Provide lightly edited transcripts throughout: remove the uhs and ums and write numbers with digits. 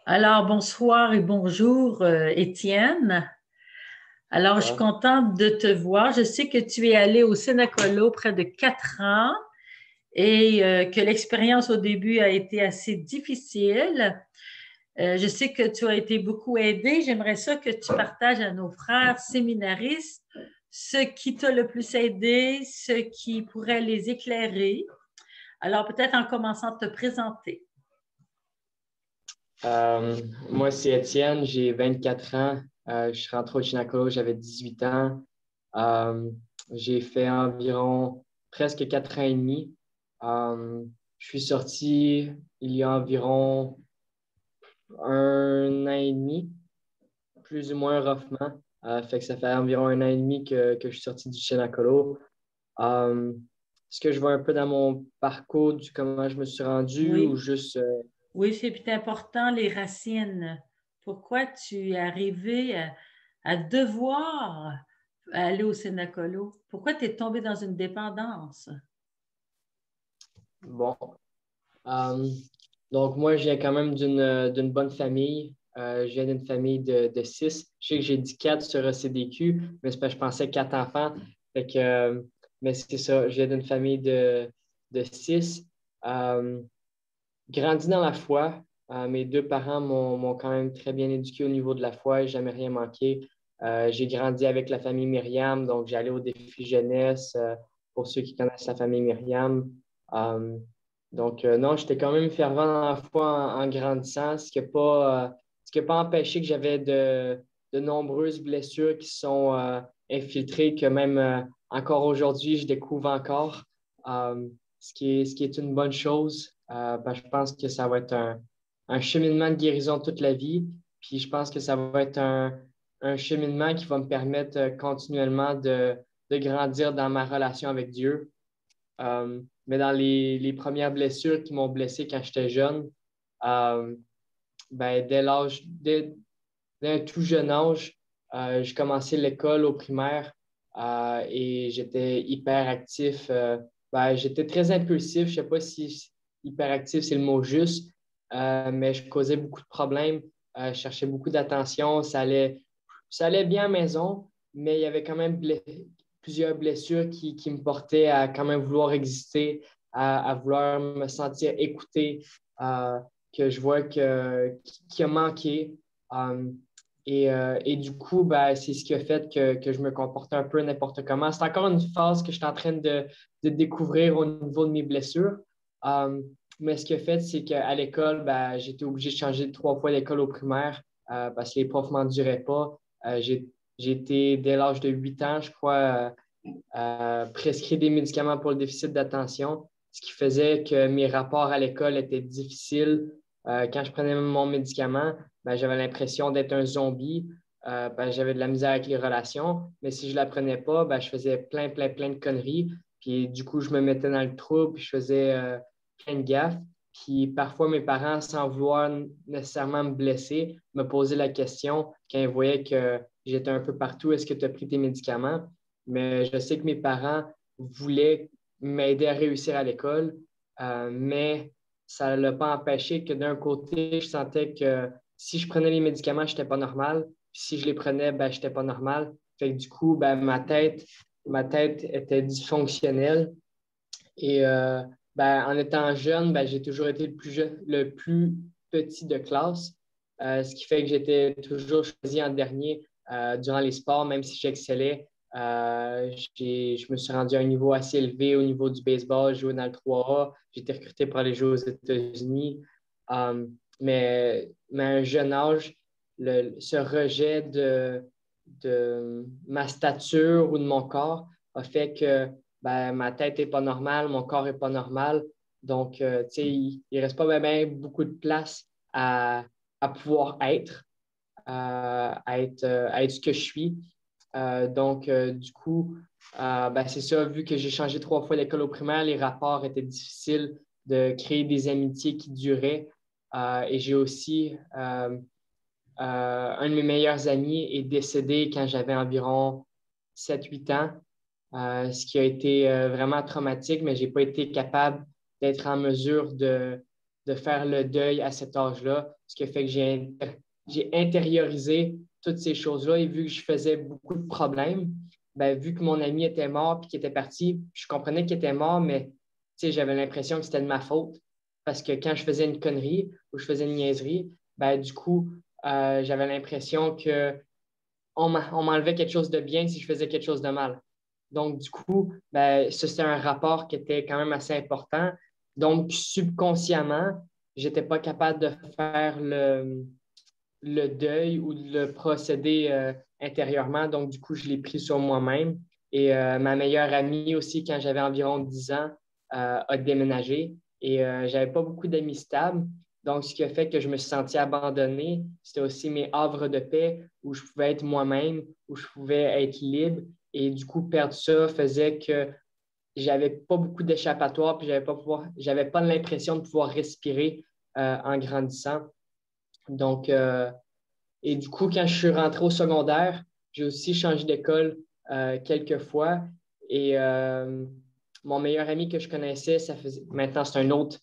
Alors, bonsoir et bonjour, Étienne. Alors, je suis Toi? contente de te voir. Je sais que tu es allé au Sénacolo près de 4 ans et que l'expérience au début a été assez difficile. Je sais que tu as été beaucoup aidé. J'aimerais ça que tu partages à nos frères séminaristes ce qui t'a le plus aidé, ce qui pourrait les éclairer. Alors, peut-être en commençant de te présenter. Euh, Moi, c'est Étienne, j'ai 24 ans. Je suis rentré au Chinacolo, j'avais 18 ans. Euh, j'ai fait environ presque 4 ans et demi. Je suis sorti il y a environ 1 an et demi, plus ou moins roughement. Fait que ça fait environ 1 an et demi que je suis sorti du Chinacolo. Euh, Est-ce que je vois un peu dans mon parcours du comment je me suis rendu ou Oui. juste Oui, c'est important, les racines. Pourquoi tu es arrivé à devoir aller au Sénacolo? Pourquoi tu es tombé dans une dépendance? bon. Euh, donc, moi, je viens quand même d'une bonne famille. Je viens d'une famille de six. Je sais que j'ai dit quatre sur CDQ, mais c'est parce que je pensais quatre enfants. Fait que, mais c'est ça, je viens d'une famille de six. Euh, Grandi dans la foi. Mes deux parents m'ont quand même très bien éduqué au niveau de la foi. J'ai jamais rien manqué. J'ai grandi avec la famille Myriam, donc j'allais au défi jeunesse pour ceux qui connaissent la famille Myriam. Euh, non, j'étais quand même fervent dans la foi en grandissant, ce qui n'a pas empêché que j'avais de nombreuses blessures qui sont infiltrées, que même encore aujourd'hui, je découvre encore. Euh, ce qui est une bonne chose. Je pense que ça va être un cheminement de guérison toute la vie. Puis je pense que ça va être un cheminement qui va me permettre continuellement de grandir dans ma relation avec Dieu. Mais dans les premières blessures qui m'ont blessé quand j'étais jeune, euh, dès un tout jeune âge, j'ai commencé l'école au primaire et j'étais hyper actif. J'étais très impulsif. Je ne sais pas si hyperactif, c'est le mot juste, mais je causais beaucoup de problèmes. Je cherchais beaucoup d'attention. Ça allait bien à la maison, mais il y avait quand même plusieurs blessures qui me portaient à quand même vouloir exister, à vouloir me sentir écouté, que je vois qui a manqué. Um, et du coup, c'est ce qui a fait que je me comportais un peu n'importe comment. C'est encore une phase que je suis en train de découvrir au niveau de mes blessures. Um, mais ce qui a fait, c'est qu'à l'école, j'ai été obligé de changer 3 fois d'école au primaire parce que les profs ne m'enduraient pas. J'ai été, dès l'âge de 8 ans, je crois, prescrit des médicaments pour le déficit d'attention, ce qui faisait que mes rapports à l'école étaient difficiles. Quand je prenais mon médicament, j'avais l'impression d'être un zombie. J'avais de la misère avec les relations, mais si je ne la prenais pas, je faisais plein de conneries. Puis du coup, je me mettais dans le trouble, puis je faisais plein de gaffes. Puis parfois, mes parents, sans vouloir nécessairement me blesser, me posaient la question quand ils voyaient que j'étais un peu partout, est-ce que tu as pris tes médicaments? Mais je sais que mes parents voulaient m'aider à réussir à l'école, mais ça ne l'a pas empêché que d'un côté, je sentais que si je prenais les médicaments, je n'étais pas normal. Puis si je les prenais, je n'étais pas normal. Fait que du coup, ma tête était dysfonctionnelle. Et en étant jeune, j'ai toujours été le plus petit de classe, ce qui fait que j'étais toujours choisi en dernier durant les sports, même si j'excellais. Je me suis rendu à un niveau assez élevé au niveau du baseball, joué dans le 3A. J'ai été recruté pour aller jouer aux États-Unis. Mais à un jeune âge, ce rejet de ma stature ou de mon corps a fait que ma tête n'est pas normale, mon corps n'est pas normal. Donc, tu sais, il ne reste pas beaucoup de place à pouvoir être, à être ce que je suis. Du coup, c'est ça, vu que j'ai changé 3 fois l'école au primaire, les rapports étaient difficiles de créer des amitiés qui duraient. Et j'ai aussi un de mes meilleurs amis est décédé quand j'avais environ 7 8 ans, ce qui a été vraiment traumatique, mais je n'ai pas été capable d'être en mesure de faire le deuil à cet âge-là, ce qui a fait que j'ai intériorisé toutes ces choses-là et vu que je faisais beaucoup de problèmes, ben, vu que mon ami était mort et qu'il était parti, je comprenais qu'il était mort, mais j'avais l'impression que c'était de ma faute parce que quand je faisais une connerie ou je faisais une niaiserie, ben, du coup, j'avais l'impression que on m'enlevait quelque chose de bien si je faisais quelque chose de mal. Donc, du coup, ben, ça, c'était un rapport qui était quand même assez important. Donc, subconsciemment, je n'étais pas capable de faire le deuil ou de le procéder intérieurement. Donc, du coup, je l'ai pris sur moi-même. Et ma meilleure amie aussi, quand j'avais environ 10 ans, a déménagé. Et je n'avais pas beaucoup d'amis stables. Donc, ce qui a fait que je me suis senti abandonné, c'était aussi mes havres de paix où je pouvais être moi-même, où je pouvais être libre. Et du coup, perdre ça faisait que j'avais pas beaucoup d'échappatoire, puis j'avais pas l'impression de pouvoir respirer en grandissant. Donc, et du coup, quand je suis rentré au secondaire, j'ai aussi changé d'école quelques fois. Et mon meilleur ami que je connaissais, maintenant c'est un autre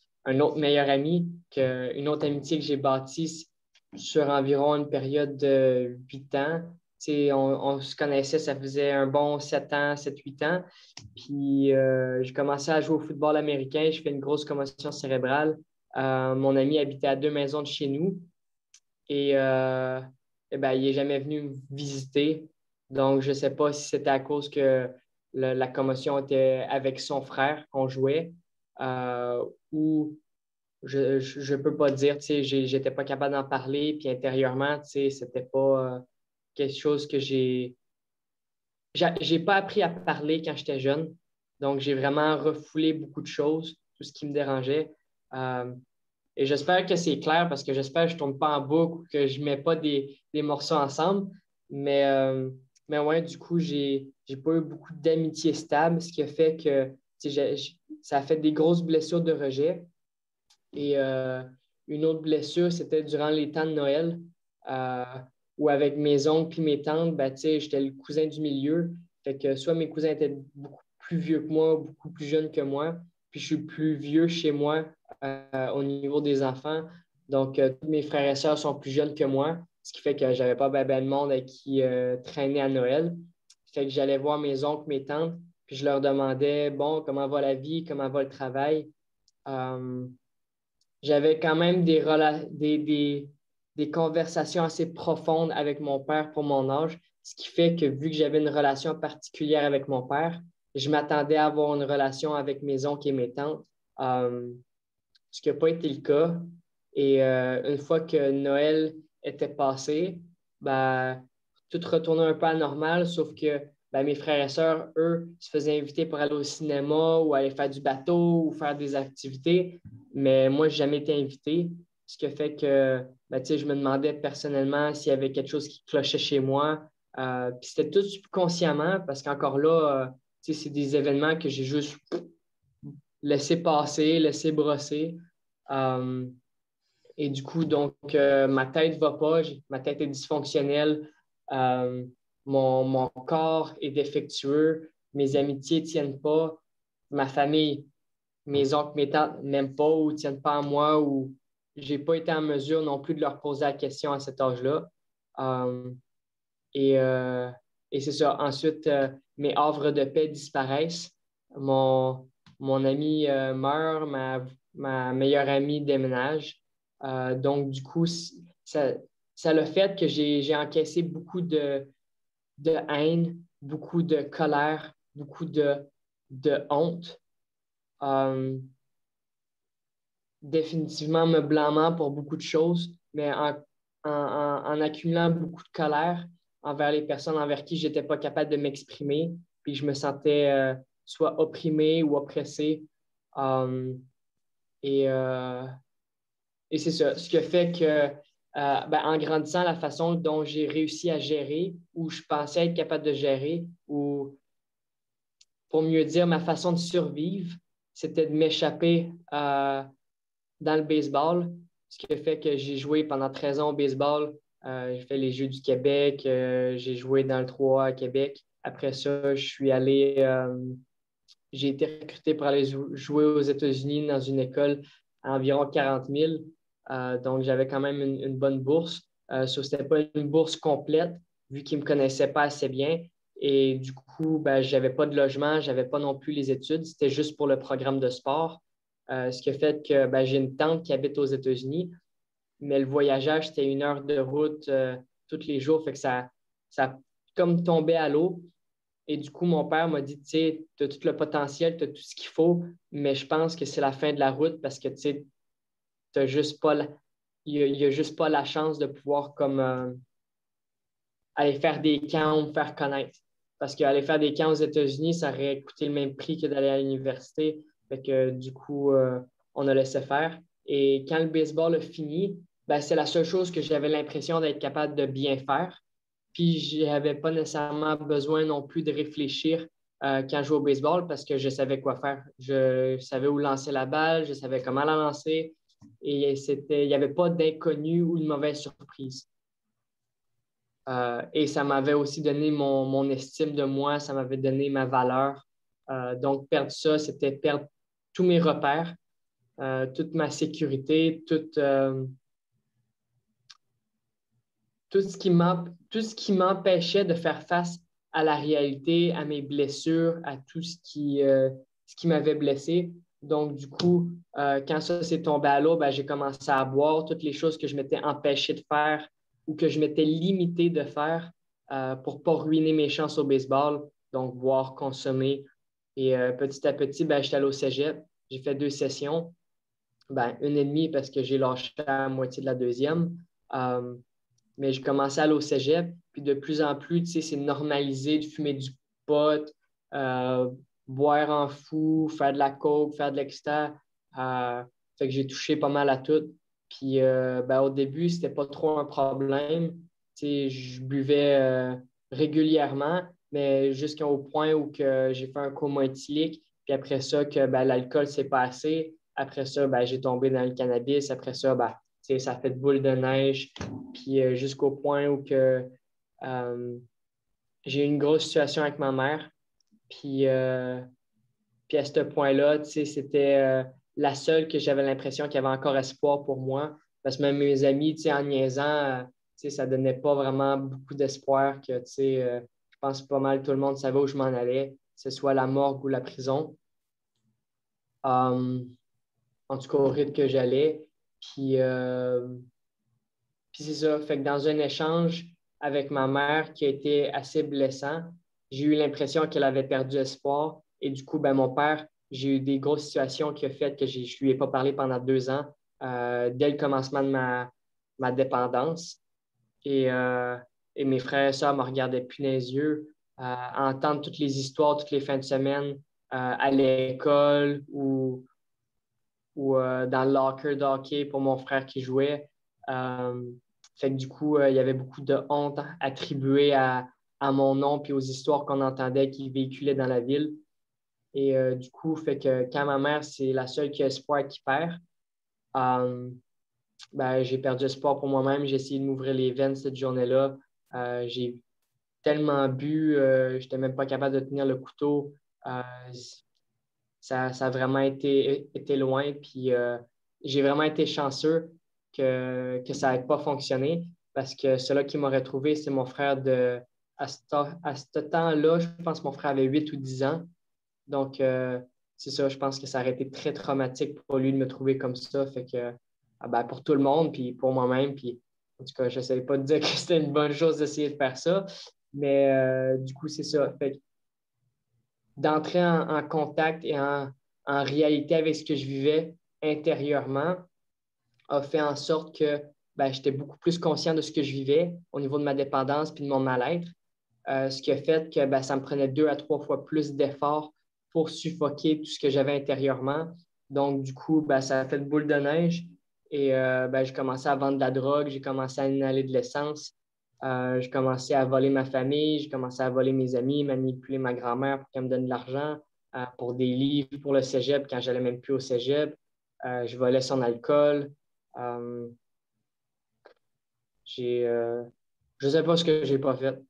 meilleur ami, une autre amitié que j'ai bâtie sur environ une période de 8 ans. On se connaissait, ça faisait un bon 7 ans, 7-8 ans. Puis j'ai commencé à jouer au football américain, je fais une grosse commotion cérébrale. Mon ami habitait à 2 maisons de chez nous. Et, ben, il n'est jamais venu me visiter. Donc, je ne sais pas si c'était à cause que la commotion était avec son frère qu'on jouait ou je ne peux pas dire, je n'étais pas capable d'en parler. Puis intérieurement, ce n'était pas quelque chose que j'ai pas appris à parler quand j'étais jeune. Donc, j'ai vraiment refoulé beaucoup de choses, tout ce qui me dérangeait. Euh, et j'espère que c'est clair parce que j'espère que je ne tourne pas en boucle ou que je ne mets pas des morceaux ensemble. Mais ouais, du coup, j'ai pas eu beaucoup d'amitié stable, ce qui a fait que ça a fait des grosses blessures de rejet. Et une autre blessure, c'était durant les temps de Noël, euh, où avec mes oncles et mes tantes, ben, j'étais le cousin du milieu. Fait que soit mes cousins étaient beaucoup plus vieux que moi, beaucoup plus jeunes que moi, puis je suis plus vieux chez moi au niveau des enfants. Donc, tous mes frères et sœurs sont plus jeunes que moi, ce qui fait que j'avais pas ben de monde avec qui traîner à Noël. Fait que j'allais voir mes oncles, mes tantes, puis je leur demandais, bon, comment va la vie, comment va le travail. Euh, J'avais quand même des conversations assez profondes avec mon père pour mon âge, ce qui fait que vu que j'avais une relation particulière avec mon père, je m'attendais à avoir une relation avec mes oncles et mes tantes, euh, ce qui n'a pas été le cas. Et une fois que Noël était passé, ben, tout retournait un peu à normal, sauf que ben, mes frères et sœurs, eux, se faisaient inviter pour aller au cinéma ou aller faire du bateau ou faire des activités. Mais moi, je n'ai jamais été invité, ce qui a fait que ben, je me demandais personnellement s'il y avait quelque chose qui clochait chez moi. Puis c'était tout subconsciemment parce qu'encore là, c'est des événements que j'ai juste laissé passer, laissé brosser. Euh, et du coup, donc, ma tête ne va pas, ma tête est dysfonctionnelle, euh, mon corps est défectueux, mes amitiés ne tiennent pas, ma famille, mes oncles, mes tantes m'aiment pas ou ne tiennent pas à moi ou je n'ai pas été en mesure non plus de leur poser la question à cet âge-là. Euh, et, euh, et c'est ça. Ensuite, mes havres de paix disparaissent. Mon ami meurt, ma meilleure amie déménage. Donc, du coup, ça a le fait que j'ai encaissé beaucoup de haine, beaucoup de colère, beaucoup de honte. Euh, Définitivement me blâmant pour beaucoup de choses, mais en accumulant beaucoup de colère envers les personnes envers qui je n'étais pas capable de m'exprimer, puis je me sentais soit opprimé ou oppressé. Um, et, euh, et c'est ça, ce qui a fait que, ben, en grandissant, la façon dont j'ai réussi à gérer, ou je pensais être capable de gérer, ou pour mieux dire, ma façon de survivre, c'était de m'échapper dans le baseball, ce qui a fait que j'ai joué pendant 13 ans au baseball. J'ai fait les Jeux du Québec, j'ai joué dans le 3A à Québec. Après ça, j'ai été recruté pour aller jouer aux États-Unis dans une école à environ 40 000. Donc, j'avais quand même une bonne bourse. Ce n'était pas une bourse complète, vu qu'ils ne me connaissaient pas assez bien. Et du coup, ben, je n'avais pas de logement, je n'avais pas non plus les études. C'était juste pour le programme de sport. Ce qui a fait que ben, j'ai une tante qui habite aux États-Unis, mais le voyagage, c'était 1 heure de route tous les jours. Fait que ça a comme tombé à l'eau. Et du coup, mon père m'a dit, tu sais, tu as tout le potentiel, tu as tout ce qu'il faut, mais je pense que c'est la fin de la route parce que, tu sais, t'as juste pas il y a juste pas la chance de pouvoir comme aller faire des camps ou me faire connaître. Parce qu'aller faire des camps aux États-Unis, ça aurait coûté le même prix que d'aller à l'université. Fait que du coup, on a laissé faire. Et quand le baseball a fini, ben, c'est la seule chose que j'avais l'impression d'être capable de bien faire. Puis, je n'avais pas nécessairement besoin non plus de réfléchir quand je jouais au baseball parce que je savais quoi faire. Je savais où lancer la balle, je savais comment la lancer. Et il n'y avait pas d'inconnu ou de mauvaise surprise. Et ça m'avait aussi donné mon estime de moi, ça m'avait donné ma valeur. Donc, perdre ça, c'était perdre tous mes repères, toute ma sécurité, tout ce qui m'empêchait de faire face à la réalité, à mes blessures, à tout ce qui m'avait blessé. Donc, du coup, quand ça s'est tombé à l'eau, ben, j'ai commencé à boire toutes les choses que je m'étais empêché de faire ou que je m'étais limité de faire pour ne pas ruiner mes chances au baseball. Donc, boire, consommer. Et petit à petit, ben, j'étais allé au cégep. J'ai fait 2 sessions. Ben, 1 et demie parce que j'ai lâché à moitié de la deuxième. Euh, mais j'ai commencé à aller au cégep, puis de plus en plus, tu sais, c'est normalisé de fumer du pot, euh, boire en fou, faire de la coke, faire de l'extra. Fait que j'ai touché pas mal à tout. Puis ben, au début, c'était pas trop un problème. Tu sais, je buvais régulièrement, mais jusqu'au point où que j'ai fait un coma éthylique. Puis après ça, que ben, l'alcool s'est passé. Après ça, ben, j'ai tombé dans le cannabis. Après ça, ben, tu sais, ça fait de boule de neige. Puis jusqu'au point où que, euh, j'ai eu une grosse situation avec ma mère. Puis, puis à ce point-là, tu sais, c'était la seule que j'avais l'impression qu'il y avait encore espoir pour moi. Parce que même mes amis, tu sais, en niaisant, tu sais, ça ne donnait pas vraiment beaucoup d'espoir que, tu sais, je pense pas mal tout le monde savait où je m'en allais, que ce soit la morgue ou la prison. Euh, En tout cas, au rythme que j'allais. Puis, puis c'est ça. Fait que dans un échange avec ma mère qui a été assez blessant, j'ai eu l'impression qu'elle avait perdu espoir. Et du coup, ben, mon père, j'ai eu des grosses situations qui ont fait que je ne lui ai pas parlé pendant 2 ans, dès le commencement de ma dépendance. Et, euh, et mes frères et sœurs me regardaient plus dans les yeux, entendre toutes les histoires toutes les fins de semaine à l'école ou dans le locker de hockey pour mon frère qui jouait. Euh, Fait que du coup, il y avait beaucoup de honte attribuée à mon nom puis aux histoires qu'on entendait qui véhiculaient dans la ville. Et du coup, fait que quand ma mère, c'est la seule qui a espoir qui perd, euh, ben, j'ai perdu espoir pour moi-même. J'ai essayé de m'ouvrir les veines cette journée-là. J'ai tellement bu, je n'étais même pas capable de tenir le couteau. Euh, ça a vraiment été loin. Puis j'ai vraiment été chanceux que ça n'ait pas fonctionné parce que celui qui m'a retrouvé, c'est mon frère de. À ce temps-là, je pense que mon frère avait 8 ou 10 ans. Donc, c'est ça, je pense que ça aurait été très traumatique pour lui de me trouver comme ça. Fait que, ben, pour tout le monde, puis pour moi-même, puis en tout cas, je n'essaie pas de dire que c'était une bonne chose d'essayer de faire ça, mais du coup, c'est ça. Fait que d'entrer en contact et en réalité avec ce que je vivais intérieurement a fait en sorte que ben, j'étais beaucoup plus conscient de ce que je vivais au niveau de ma dépendance puis de mon mal-être. Ce qui a fait que ben, ça me prenait 2 à 3 fois plus d'efforts pour suffoquer tout ce que j'avais intérieurement. Donc, du coup, ben, ça a fait une boule de neige et ben, j'ai commencé à vendre de la drogue, j'ai commencé à inhaler de l'essence, j'ai commencé à voler ma famille, j'ai commencé à voler mes amis, manipuler ma grand-mère pour qu'elle me donne de l'argent pour des livres pour le cégep quand j'allais même plus au cégep. Je volais son alcool. Euh, je ne sais pas ce que j'ai pas fait.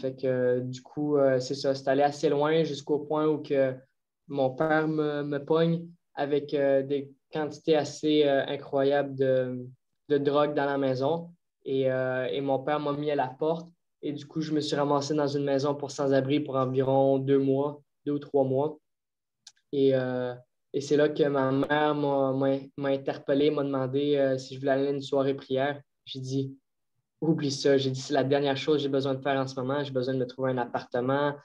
Fait que du coup, c'est ça, c'est allé assez loin jusqu'au point où que mon père me pogne avec quantité assez incroyable de drogue dans la maison. Et mon père m'a mis à la porte. Et du coup, je me suis ramassé dans une maison pour sans-abri pour environ 2 mois, 2 ou 3 mois. Et, euh, et c'est là que ma mère m'a interpellé, m'a demandé si je voulais aller à une soirée prière. J'ai dit, oublie ça. J'ai dit, c'est la dernière chose que j'ai besoin de faire en ce moment. J'ai besoin de me trouver un appartement.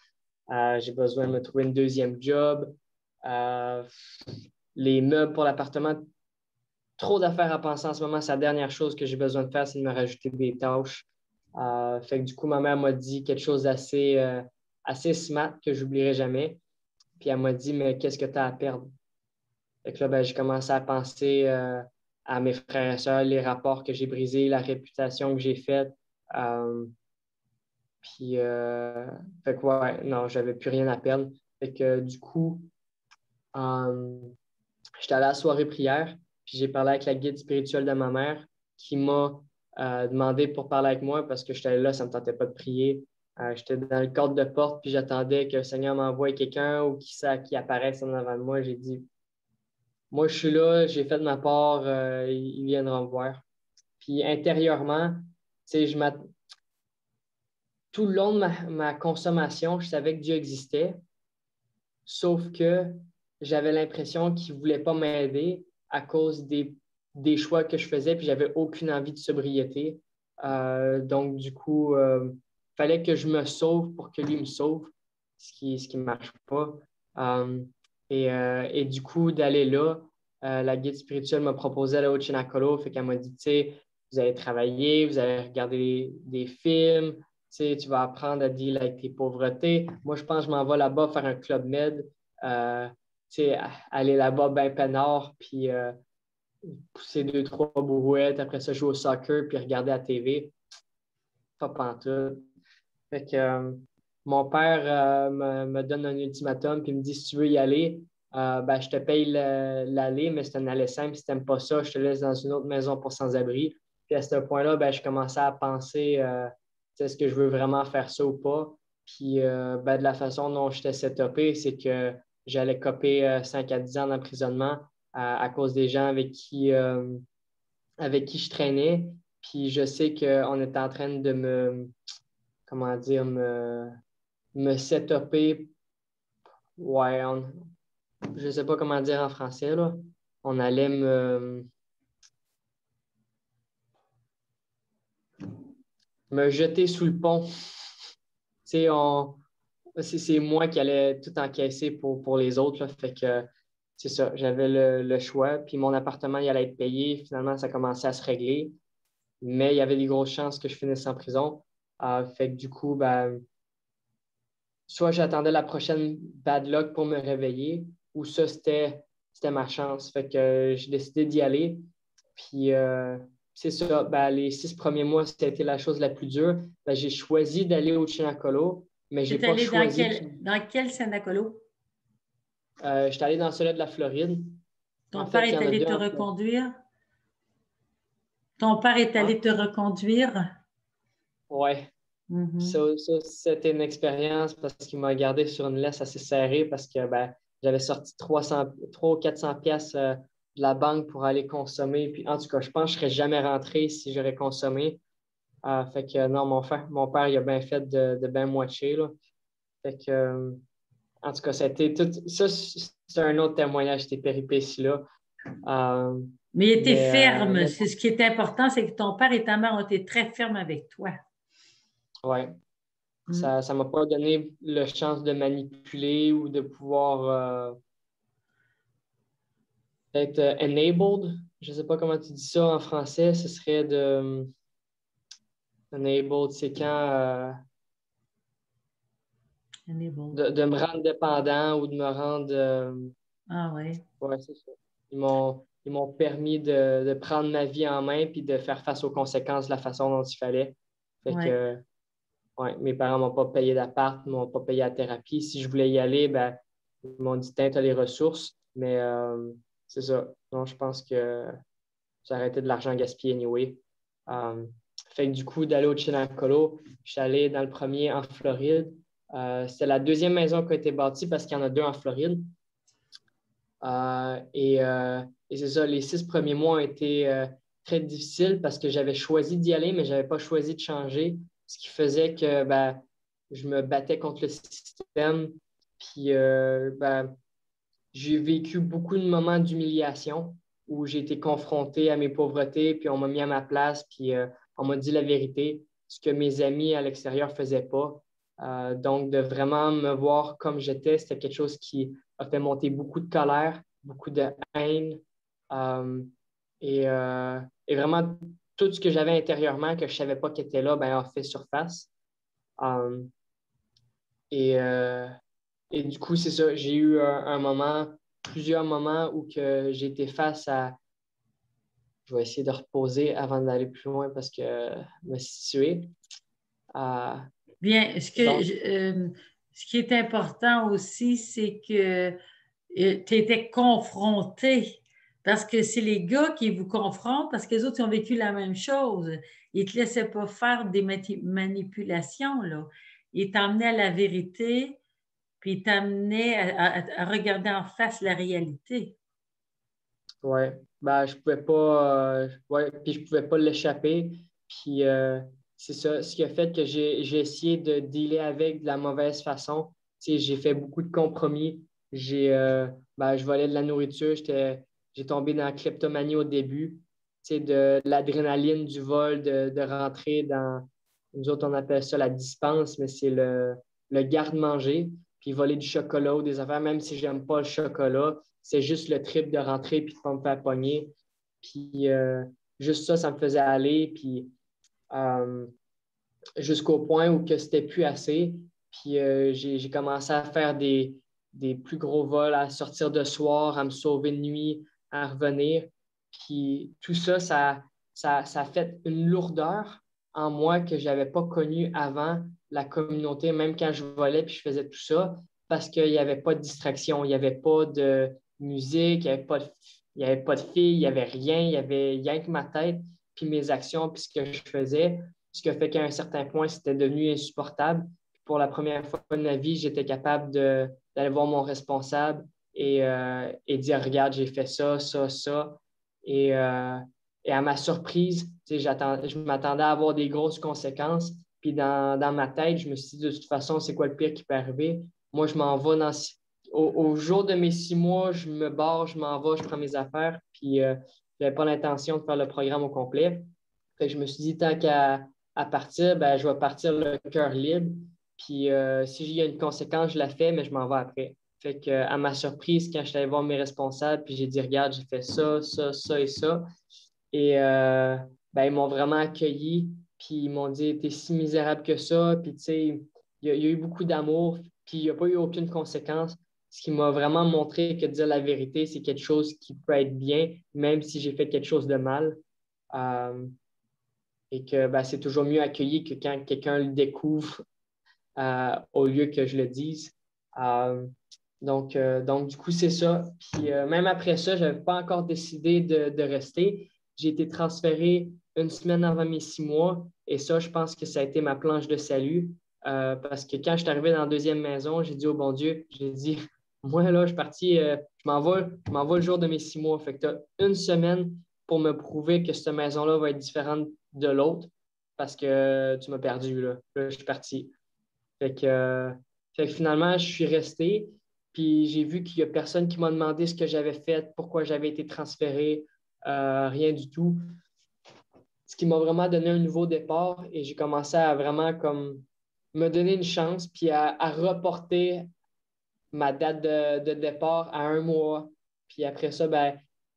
J'ai besoin de me trouver une deuxième job. Euh, les meubles pour l'appartement, trop d'affaires à penser en ce moment. C'est la dernière chose que j'ai besoin de faire, c'est de me rajouter des tâches. Fait que du coup, ma mère m'a dit quelque chose assez smart que j'oublierai jamais. Puis elle m'a dit, mais qu'est-ce que tu as à perdre? Fait que là, ben, j'ai commencé à penser à mes frères et sœurs, les rapports que j'ai brisés, la réputation que j'ai faite. Euh, fait que ouais, non, j'avais plus rien à perdre. Fait que du coup, euh, j'étais allé à la soirée prière, puis j'ai parlé avec la guide spirituelle de ma mère qui m'a demandé pour parler avec moi parce que j'étais là, ça ne me tentait pas de prier. J'étais dans le cadre de porte, puis j'attendais que le Seigneur m'envoie quelqu'un ou qui apparaisse en avant de moi. J'ai dit, moi, je suis là, j'ai fait de ma part, ils viendront me voir. Puis intérieurement, tu sais, tout le long de ma consommation, je savais que Dieu existait, sauf que j'avais l'impression qu'il ne voulait pas m'aider à cause des choix que je faisais, puis j'avais aucune envie de sobriété. Donc, du coup, il fallait que je me sauve pour que lui me sauve, ce qui ne marche pas. Euh, et du coup, d'aller là, la guide spirituelle m'a proposé d'aller au Chinakolo, fait qu'elle m'a dit, tu sais, vous allez travailler, vous allez regarder des films, tu sais, tu vas apprendre à dealer avec tes pauvretés. Moi, je pense que je m'en vais là-bas faire un club med, euh, tu sais, aller là-bas ben peinard, puis pousser 2, 3 brouettes, après ça, jouer au soccer, puis regarder la TV. Pas pantoute. Fait que mon père me donne un ultimatum, puis me dit, si tu veux y aller, ben, je te paye l'aller, mais c'est un aller simple. Si tu n'aimes pas ça, je te laisse dans une autre maison pour sans-abri. Puis à ce point-là, ben, je commençais à penser, est-ce que je veux vraiment faire ça ou pas? Puis ben, de la façon dont j'étais setupé, c'est que j'allais coper 5 à 10 ans d'emprisonnement à cause des gens avec qui je traînais. Puis je sais qu'on était en train de comment dire, me setuper. Ouais, je ne sais pas comment dire en français, là. On allait me jeter sous le pont. Tu sais, c'est moi qui allais tout encaisser pour les autres, là. Fait que c'est ça, j'avais le choix. Puis mon appartement, il allait être payé. Finalement, ça commençait à se régler. Mais il y avait des grosses chances que je finisse en prison. Fait que du coup, ben, soit j'attendais la prochaine bad luck pour me réveiller, ou ça, c'était ma chance. Fait que j'ai décidé d'y aller. Puis c'est ça, ben, les 6 premiers mois, c'était la chose la plus dure. Ben, j'ai choisi d'aller au Chinacolo, mais Tu j'ai es pas allé choisi. dans quel Sanacolo? J'étais allé dans celui de la Floride. En Ton père fait, il y est en a allé deux te en Floride. reconduire? Ton père est Hein? allé te reconduire? Ouais. Mhm. Ça, c'était une expérience parce qu'il m'a gardé sur une laisse assez serrée parce que ben, j'avais sorti 300 ou 400 pièces de la banque pour aller consommer. Puis, en tout cas, je pense que je ne serais jamais rentré si j'aurais consommé. Fait que non, mon père, il a bien fait de bien moitié, là. Fait que, en tout cas, ça a été tout. Ça, c'est un autre témoignage, ces péripéties-là. Euh, Mais il était mais ferme. C'est ce qui est important, c'est que ton père et ta mère ont été très fermes avec toi. ouais, Mm. ça ne m'a pas donné le chance de manipuler ou de pouvoir être enabled. Je ne sais pas comment tu dis ça en français. Ce serait enabled, c'est quand Enabled. de me rendre dépendant ou de me rendre. Ah ouais. Ouais, c'est ça. Ils m'ont permis de prendre ma vie en main puis de faire face aux conséquences de la façon dont il fallait. Fait Ouais. que, ouais, mes parents ne m'ont pas payé d'appart, ne m'ont pas payé la thérapie. Si je voulais y aller, ben, ils m'ont dit, tiens, tu as les ressources. Mais c'est ça. Donc, je pense que j'ai arrêté de l'argent gaspillé anyway. Euh, Fait que du coup, d'aller au Chinacolo, je suis allé dans le premier en Floride. C'était la deuxième maison qui a été bâtie parce qu'il y en a deux en Floride. Et c'est ça, les 6 premiers mois ont été très difficiles parce que j'avais choisi d'y aller, mais je n'avais pas choisi de changer, ce qui faisait que ben, je me battais contre le système. Puis j'ai vécu beaucoup de moments d'humiliation où j'ai été confronté à mes pauvretés, puis on m'a mis à ma place, puis on m'a dit la vérité, ce que mes amis à l'extérieur ne faisaient pas. Donc, de vraiment me voir comme j'étais, c'était quelque chose qui a fait monter beaucoup de colère, beaucoup de haine, euh, et vraiment tout ce que j'avais intérieurement que je ne savais pas qui était là, ben, a fait surface. Euh, et, euh, et du coup, c'est ça, j'ai eu un moment, plusieurs moments où que j'ai été face à. Je vais essayer de reposer avant d'aller plus loin parce que me situer. Euh, Bien, donc, ce qui est important aussi, c'est que tu étais confronté parce que c'est les gars qui vous confrontent parce que les autres ils ont vécu la même chose. Ils ne te laissaient pas faire des manipulations, là. Ils t'emmenaient à la vérité, puis ils t'emmenaient à regarder en face la réalité. ouais, ben, je pouvais pas, ouais, puis je pouvais pas l'échapper. Puis c'est ça, ce qui a fait que j'ai essayé de dealer avec de la mauvaise façon. Tu sais, j'ai fait beaucoup de compromis. Je volais de la nourriture. J'ai tombé dans la kleptomanie au début. Tu sais, de l'adrénaline du vol, de rentrer dans, nous autres, on appelle ça la dispense, mais c'est le garde-manger, puis voler du chocolat ou des affaires, même si j'aime pas le chocolat, c'est juste le trip de rentrer puis de pas me faire pogner. Puis juste ça, ça me faisait aller. Puis euh, jusqu'au point où que c'était plus assez. Puis j'ai commencé à faire des plus gros vols, à sortir de soir, à me sauver de nuit, à revenir. Puis tout ça, ça a fait une lourdeur en moi que je n'avais pas connue avant la communauté, même quand je volais puis je faisais tout ça, parce qu'il n'y avait pas de distraction, il n'y avait pas de musique, il y avait pas de filles, il n'y avait rien, il y avait rien que ma tête, puis mes actions, puis ce que je faisais. Ce qui a fait qu'à un certain point, c'était devenu insupportable. Pour la première fois de ma vie, j'étais capable d'aller voir mon responsable et dire, regarde, j'ai fait ça, ça, ça. Et, euh, et à ma surprise, je m'attendais à avoir des grosses conséquences. Puis dans ma tête, je me suis dit, de toute façon, c'est quoi le pire qui peut arriver? Moi, je m'en vais au jour de mes 6 mois, je me barre, je m'en vais, je prends mes affaires. Puis je n'avais pas l'intention de faire le programme au complet. Fait que je me suis dit, tant qu'à à partir, ben, je vais partir le cœur libre. Puis si il y a une conséquence, je la fais, mais je m'en vais après. Fait que, à ma surprise, quand je suis allé voir mes responsables, puis j'ai dit, regarde, j'ai fait ça, ça, ça et ça. Et ben, ils m'ont vraiment accueilli, puis ils m'ont dit, t'es si misérable que ça. Puis tu sais, il y a eu beaucoup d'amour, puis il n'y a pas eu aucune conséquence. Ce qui m'a vraiment montré que dire la vérité, c'est quelque chose qui peut être bien, même si j'ai fait quelque chose de mal. Euh, et que ben, c'est toujours mieux accueilli que quand quelqu'un le découvre au lieu que je le dise. Euh, donc, du coup, c'est ça. Puis même après ça, je n'avais pas encore décidé de rester. J'ai été transféré une semaine avant mes 6 mois et ça, je pense que ça a été ma planche de salut parce que quand je suis arrivé dans la deuxième maison, j'ai dit au bon Dieu, j'ai dit, moi, là, je suis parti, je m'en vais le jour de mes 6 mois. Fait que tu as une semaine pour me prouver que cette maison-là va être différente de l'autre parce que tu m'as perdu, là. Là, je suis parti. Fait que, euh, fait que finalement, je suis resté. Puis j'ai vu qu'il n'y a personne qui m'a demandé ce que j'avais fait, pourquoi j'avais été transféré, rien du tout. Ce qui m'a vraiment donné un nouveau départ et j'ai commencé à vraiment comme me donner une chance puis à reporter ma date de départ à un mois. Puis après ça, ben,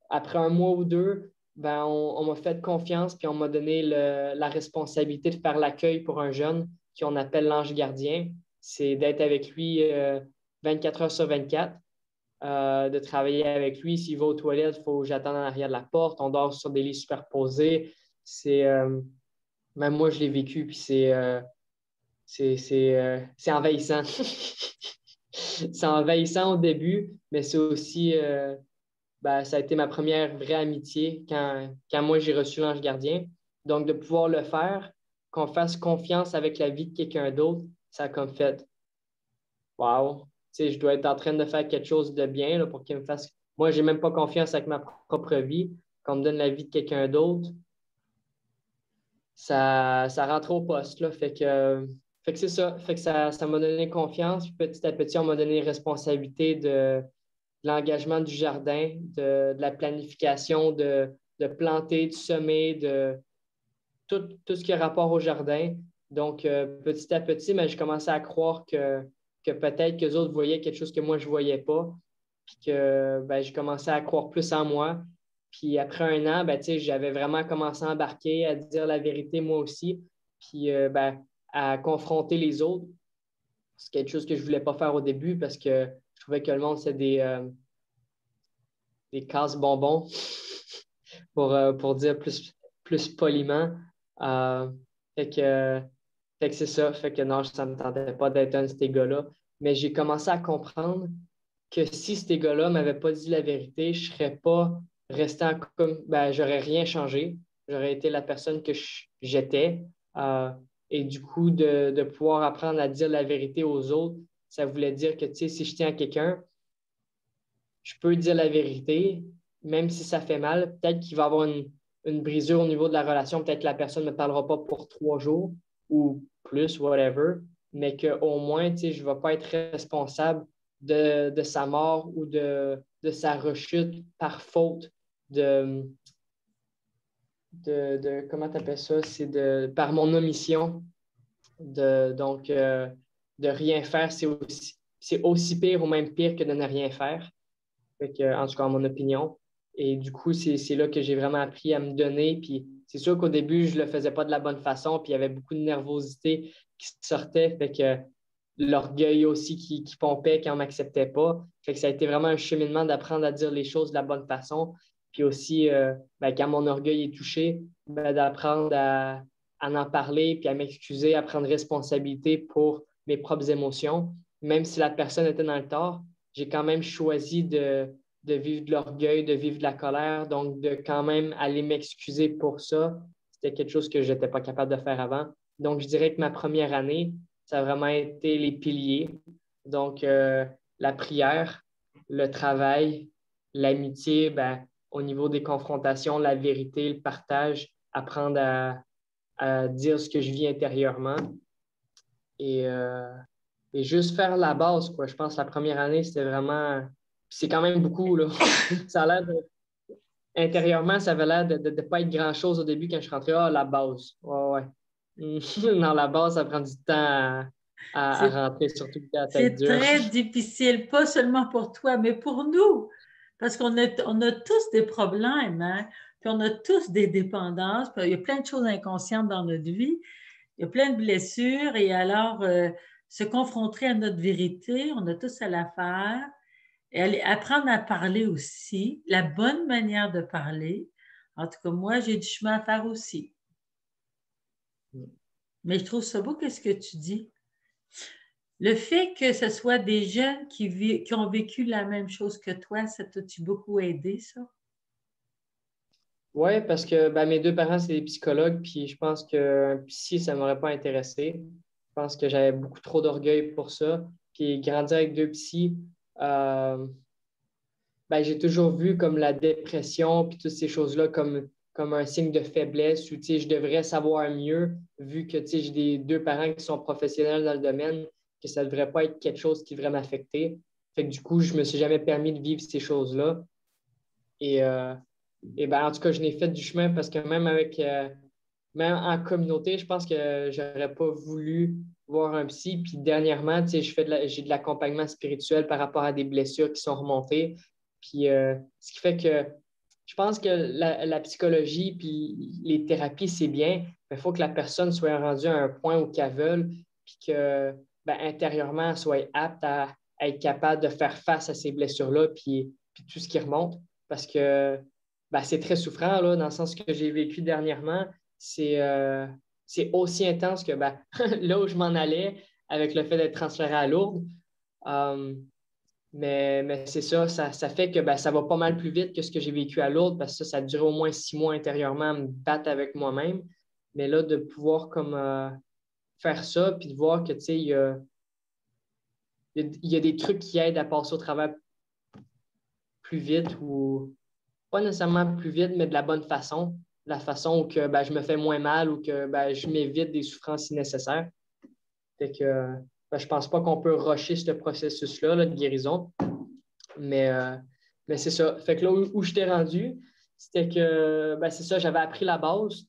après un mois ou deux, ben, on m'a fait confiance puis on m'a donné la responsabilité de faire l'accueil pour un jeune qu'on appelle l'ange gardien. C'est d'être avec lui 24 heures sur 24, de travailler avec lui. S'il va aux toilettes, il faut que j'attende en arrière de la porte. On dort sur des lits superposés. Même moi, je l'ai vécu, puis c'est envahissant. C'est envahissant au début, mais c'est aussi, ben, ça a été ma première vraie amitié quand moi j'ai reçu l'ange gardien. Donc, de pouvoir le faire, qu'on fasse confiance avec la vie de quelqu'un d'autre, ça a comme fait, wow, tu sais, je dois être en train de faire quelque chose de bien là, pour qu'il me fasse moi, j'ai même pas confiance avec ma propre vie. Quand on me donne la vie de quelqu'un d'autre, ça rentre au poste, là. Fait que c'est ça. Fait que ça m'a donné confiance. Puis petit à petit, on m'a donné responsabilité de l'engagement du jardin, de la planification, de planter, de semer, de tout ce qui a rapport au jardin. Donc, petit à petit, mais je commençais à croire que peut-être que les autres voyaient quelque chose que moi, je ne voyais pas. Puis que ben, j'ai commencé à croire plus en moi. Puis après un an, ben, j'avais vraiment commencé à embarquer, à dire la vérité moi aussi, puis ben, à confronter les autres. C'est quelque chose que je ne voulais pas faire au début parce que je trouvais que le monde, c'est des casse-bonbons, pour dire plus poliment. Euh, fait que, fait que c'est ça. Fait que non, ça ne me tentait pas d'être un de ces gars-là. Mais j'ai commencé à comprendre que si ces gars-là ne m'avaient pas dit la vérité, je ne serais pas resté comme. Ben, j'aurais rien changé. J'aurais été la personne que j'étais. Euh, et du coup, de pouvoir apprendre à dire la vérité aux autres, ça voulait dire que, si je tiens à quelqu'un, je peux dire la vérité, même si ça fait mal. Peut-être qu'il va y avoir une brisure au niveau de la relation. Peut-être que la personne ne me parlera pas pour 3 jours ou plus, whatever, mais qu'au moins, je ne vais pas être responsable de sa mort ou de sa rechute par faute comment tu appelles ça? Par mon omission. Donc, de rien faire, c'est aussi pire ou même pire que de ne rien faire. Fait que, en tout cas, mon opinion. Et du coup, c'est là que j'ai vraiment appris à me donner. Puis c'est sûr qu'au début, je ne le faisais pas de la bonne façon. Puis il y avait beaucoup de nervosité qui sortait. Fait que l'orgueil aussi qui pompait quand on ne m'acceptait pas. Fait que ça a été vraiment un cheminement d'apprendre à dire les choses de la bonne façon. Puis aussi, ben, quand mon orgueil est touché, ben, d'apprendre à en parler, puis à m'excuser, à prendre responsabilité pour mes propres émotions. Même si la personne était dans le tort, j'ai quand même choisi de vivre de l'orgueil, de vivre de la colère, donc de quand même aller m'excuser pour ça. C'était quelque chose que je n'étais pas capable de faire avant. Donc, je dirais que ma première année, ça a vraiment été les piliers. Donc, la prière, le travail, l'amitié, ben, au niveau des confrontations, la vérité, le partage, apprendre à dire ce que je vis intérieurement et, euh, et juste faire la base, quoi. Je pense que la première année, c'était vraiment. C'est quand même beaucoup, là. Ça a l'air intérieurement, ça avait l'air de ne pas être grand-chose au début quand je suis rentré. Ah, la base. Ouais, ouais. Non, la base, ça prend du temps à C'est rentrer, surtout que la tête C'est dure. très difficile, pas seulement pour toi, mais pour nous, parce qu'on a tous des problèmes, hein? Puis on a tous des dépendances, puis il y a plein de choses inconscientes dans notre vie, il y a plein de blessures, et alors se confronter à notre vérité, on a tous à la faire, et apprendre à parler aussi, la bonne manière de parler. En tout cas, moi, j'ai du chemin à faire aussi. Mais je trouve ça beau, qu'est-ce que tu dis? Le fait que ce soit des jeunes qui ont vécu la même chose que toi, ça t'a-tu beaucoup aidé, ça? Oui, parce que ben, mes deux parents, c'est des psychologues, puis je pense qu'un psy, ça ne m'aurait pas intéressé. Je pense que j'avais beaucoup trop d'orgueil pour ça. Puis grandir avec deux psys, euh, ben, j'ai toujours vu comme la dépression puis toutes ces choses-là comme un signe de faiblesse ou je devrais savoir mieux vu que j'ai deux parents qui sont professionnels dans le domaine, que ça ne devrait pas être quelque chose qui devrait m'affecter. Fait que du coup, je ne me suis jamais permis de vivre ces choses-là. Et, euh, et ben, en tout cas, je n'ai fait du chemin parce que même en communauté, je pense que j'aurais pas voulu voir un psy. Puis dernièrement, j'ai de l'accompagnement spirituel par rapport à des blessures qui sont remontées. Puis ce qui fait que je pense que la psychologie puis les thérapies, c'est bien, mais il faut que la personne soit rendue à un point où qu'elle veut, puis que ben, intérieurement, elle soit apte à être capable de faire face à ces blessures-là, puis tout ce qui remonte. Parce que ben, c'est très souffrant, là, dans le sens que j'ai vécu dernièrement. C'est c'est aussi intense que ben, là où je m'en allais avec le fait d'être transféré à Lourdes. Euh, mais c'est ça, ça fait que ben, ça va pas mal plus vite que ce que j'ai vécu à Lourdes parce que ça a duré au moins 6 mois intérieurement à me battre avec moi-même. Mais là, de pouvoir comme faire ça, puis de voir que, il y a des trucs qui aident à passer au travers plus vite ou pas nécessairement plus vite, mais de la bonne façon. La façon où que, ben, je me fais moins mal ou que ben, je m'évite des souffrances si nécessaire. Fait que ben, je pense pas qu'on peut rusher ce processus-là là, de guérison. Mais, euh, mais c'est ça. Fait que là où je t'ai rendu, c'était que ben, c'est ça, j'avais appris la base.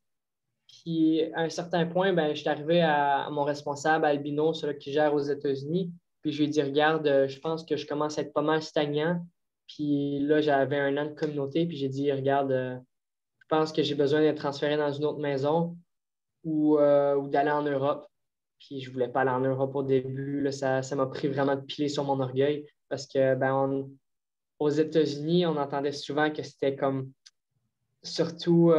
Puis à un certain point, ben, je suis arrivé à mon responsable Albino, celui qui gère aux États-Unis. Puis je lui ai dit, regarde, je pense que je commence à être pas mal stagnant. Puis là, j'avais 1 an de communauté. Puis j'ai dit, regarde, je pense que j'ai besoin d'être transféré dans une autre maison ou d'aller en Europe. Puis je ne voulais pas aller en Europe au début. Là, ça m'a pris vraiment de piler sur mon orgueil parce que aux États-Unis, on entendait souvent que c'était comme, surtout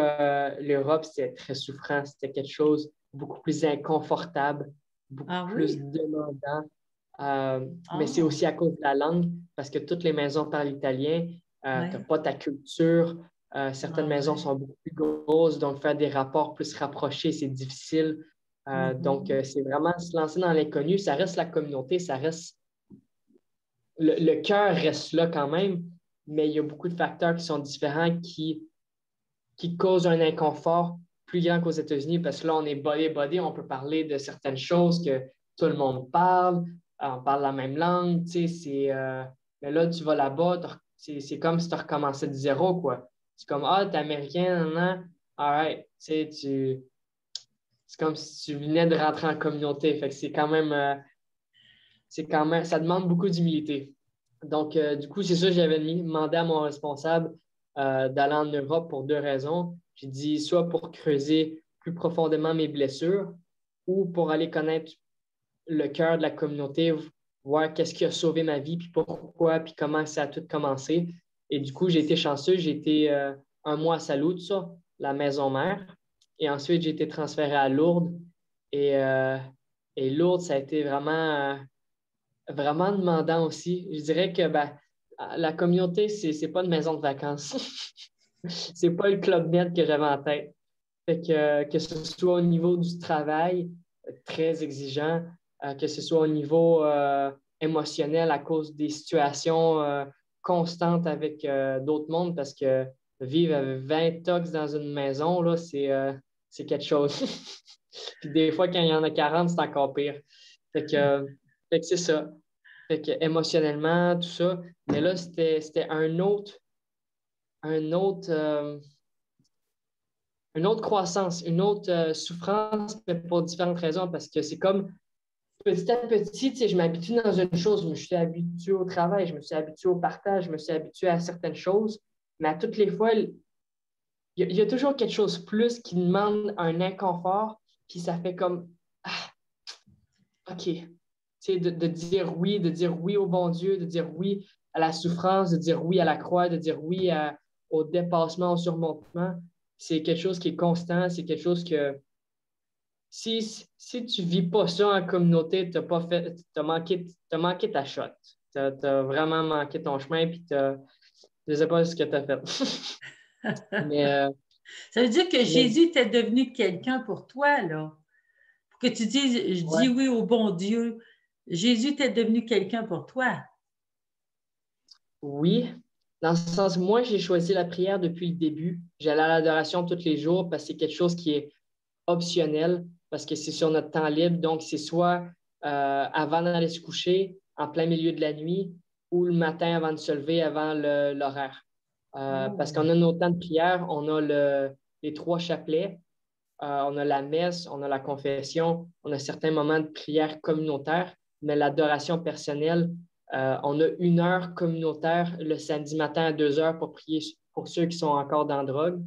l'Europe, c'était très souffrant. C'était quelque chose de beaucoup plus inconfortable, beaucoup Ah plus oui? demandant. Mais c'est Ah, aussi à cause de la langue, parce que toutes les maisons parlent italien. Tu n'as ouais. pas ta culture. Certaines Ah maisons ouais. sont beaucoup plus grosses, donc faire des rapports plus rapprochés, c'est difficile. Donc, Mhm. c'est vraiment se lancer dans l'inconnu. Ça reste la communauté, ça reste. Le cœur reste là quand même, mais il y a beaucoup de facteurs qui sont différents qui causent un inconfort plus grand qu'aux États-Unis parce que là, on est body-body, on peut parler de certaines choses que tout le monde parle, on parle la même langue, tu sais, mais là, tu vas là-bas, c'est comme si tu recommençais de zéro, quoi. C'est comme, ah, t'es américain, nan, nan. All right, tu sais, c'est comme si tu venais de rentrer en communauté, fait que c'est quand même, ça demande beaucoup d'humilité. Donc, du coup, c'est ça, j'avais demandé à mon responsable d'aller en Europe pour 2 raisons. J'ai dit soit pour creuser plus profondément mes blessures ou pour aller connaître le cœur de la communauté, voir qu'est-ce qui a sauvé ma vie, puis pourquoi, puis comment ça a tout commencé. Et du coup, j'ai été chanceux. J'ai été 1 mois à Saluzzo, la maison mère. Et ensuite, j'ai été transféré à Lourdes. Et, euh, et Lourdes, ça a été vraiment demandant aussi. Je dirais que ben, la communauté, c'est pas une maison de vacances. C'est pas le Club Med que j'avais en tête. Fait que ce soit au niveau du travail, très exigeant, que ce soit au niveau émotionnel à cause des situations constantes avec d'autres mondes, parce que vivre avec 20 tox dans une maison, là, c'est quelque chose. Puis des fois, quand il y en a 40, c'est encore pire. Fait que c'est ça. Fait que émotionnellement, tout ça. Mais là, c'était un autre, une autre croissance, une autre souffrance, mais pour différentes raisons, parce que c'est comme petit à petit, tu sais, je m'habitue dans une chose, je me suis habitué au travail, je me suis habitué au partage, je me suis habitué à certaines choses, mais à toutes les fois, il y a toujours quelque chose de plus qui demande un inconfort, puis ça fait comme, ah, OK. Tu sais, de dire oui au bon Dieu, de dire oui à la souffrance, de dire oui à la croix, de dire oui au dépassement, au surmontement. C'est quelque chose qui est constant, c'est quelque chose que si tu ne vis pas ça en communauté, tu as manqué ta shot. Tu as vraiment manqué ton chemin, puis je ne sais pas ce que tu as fait. Mais Ça veut dire que mais Jésus était devenu quelqu'un pour toi, là. Pour que tu dises, je dis ouais, oui au bon Dieu. Jésus était devenu quelqu'un pour toi. oui. Dans ce sens, moi, j'ai choisi la prière depuis le début. J'allais à l'adoration tous les jours parce que c'est quelque chose qui est optionnel parce que c'est sur notre temps libre. Donc, c'est soit avant d'aller se coucher, en plein milieu de la nuit, ou le matin avant de se lever, avant l'horaire. Parce Oh. qu'on a nos temps de prière, on a les 3 chapelets, on a la messe, on a la confession, on a certains moments de prière communautaire, mais l'adoration personnelle, on a 1 heure communautaire le samedi matin à 2 heures pour prier pour ceux qui sont encore dans la drogue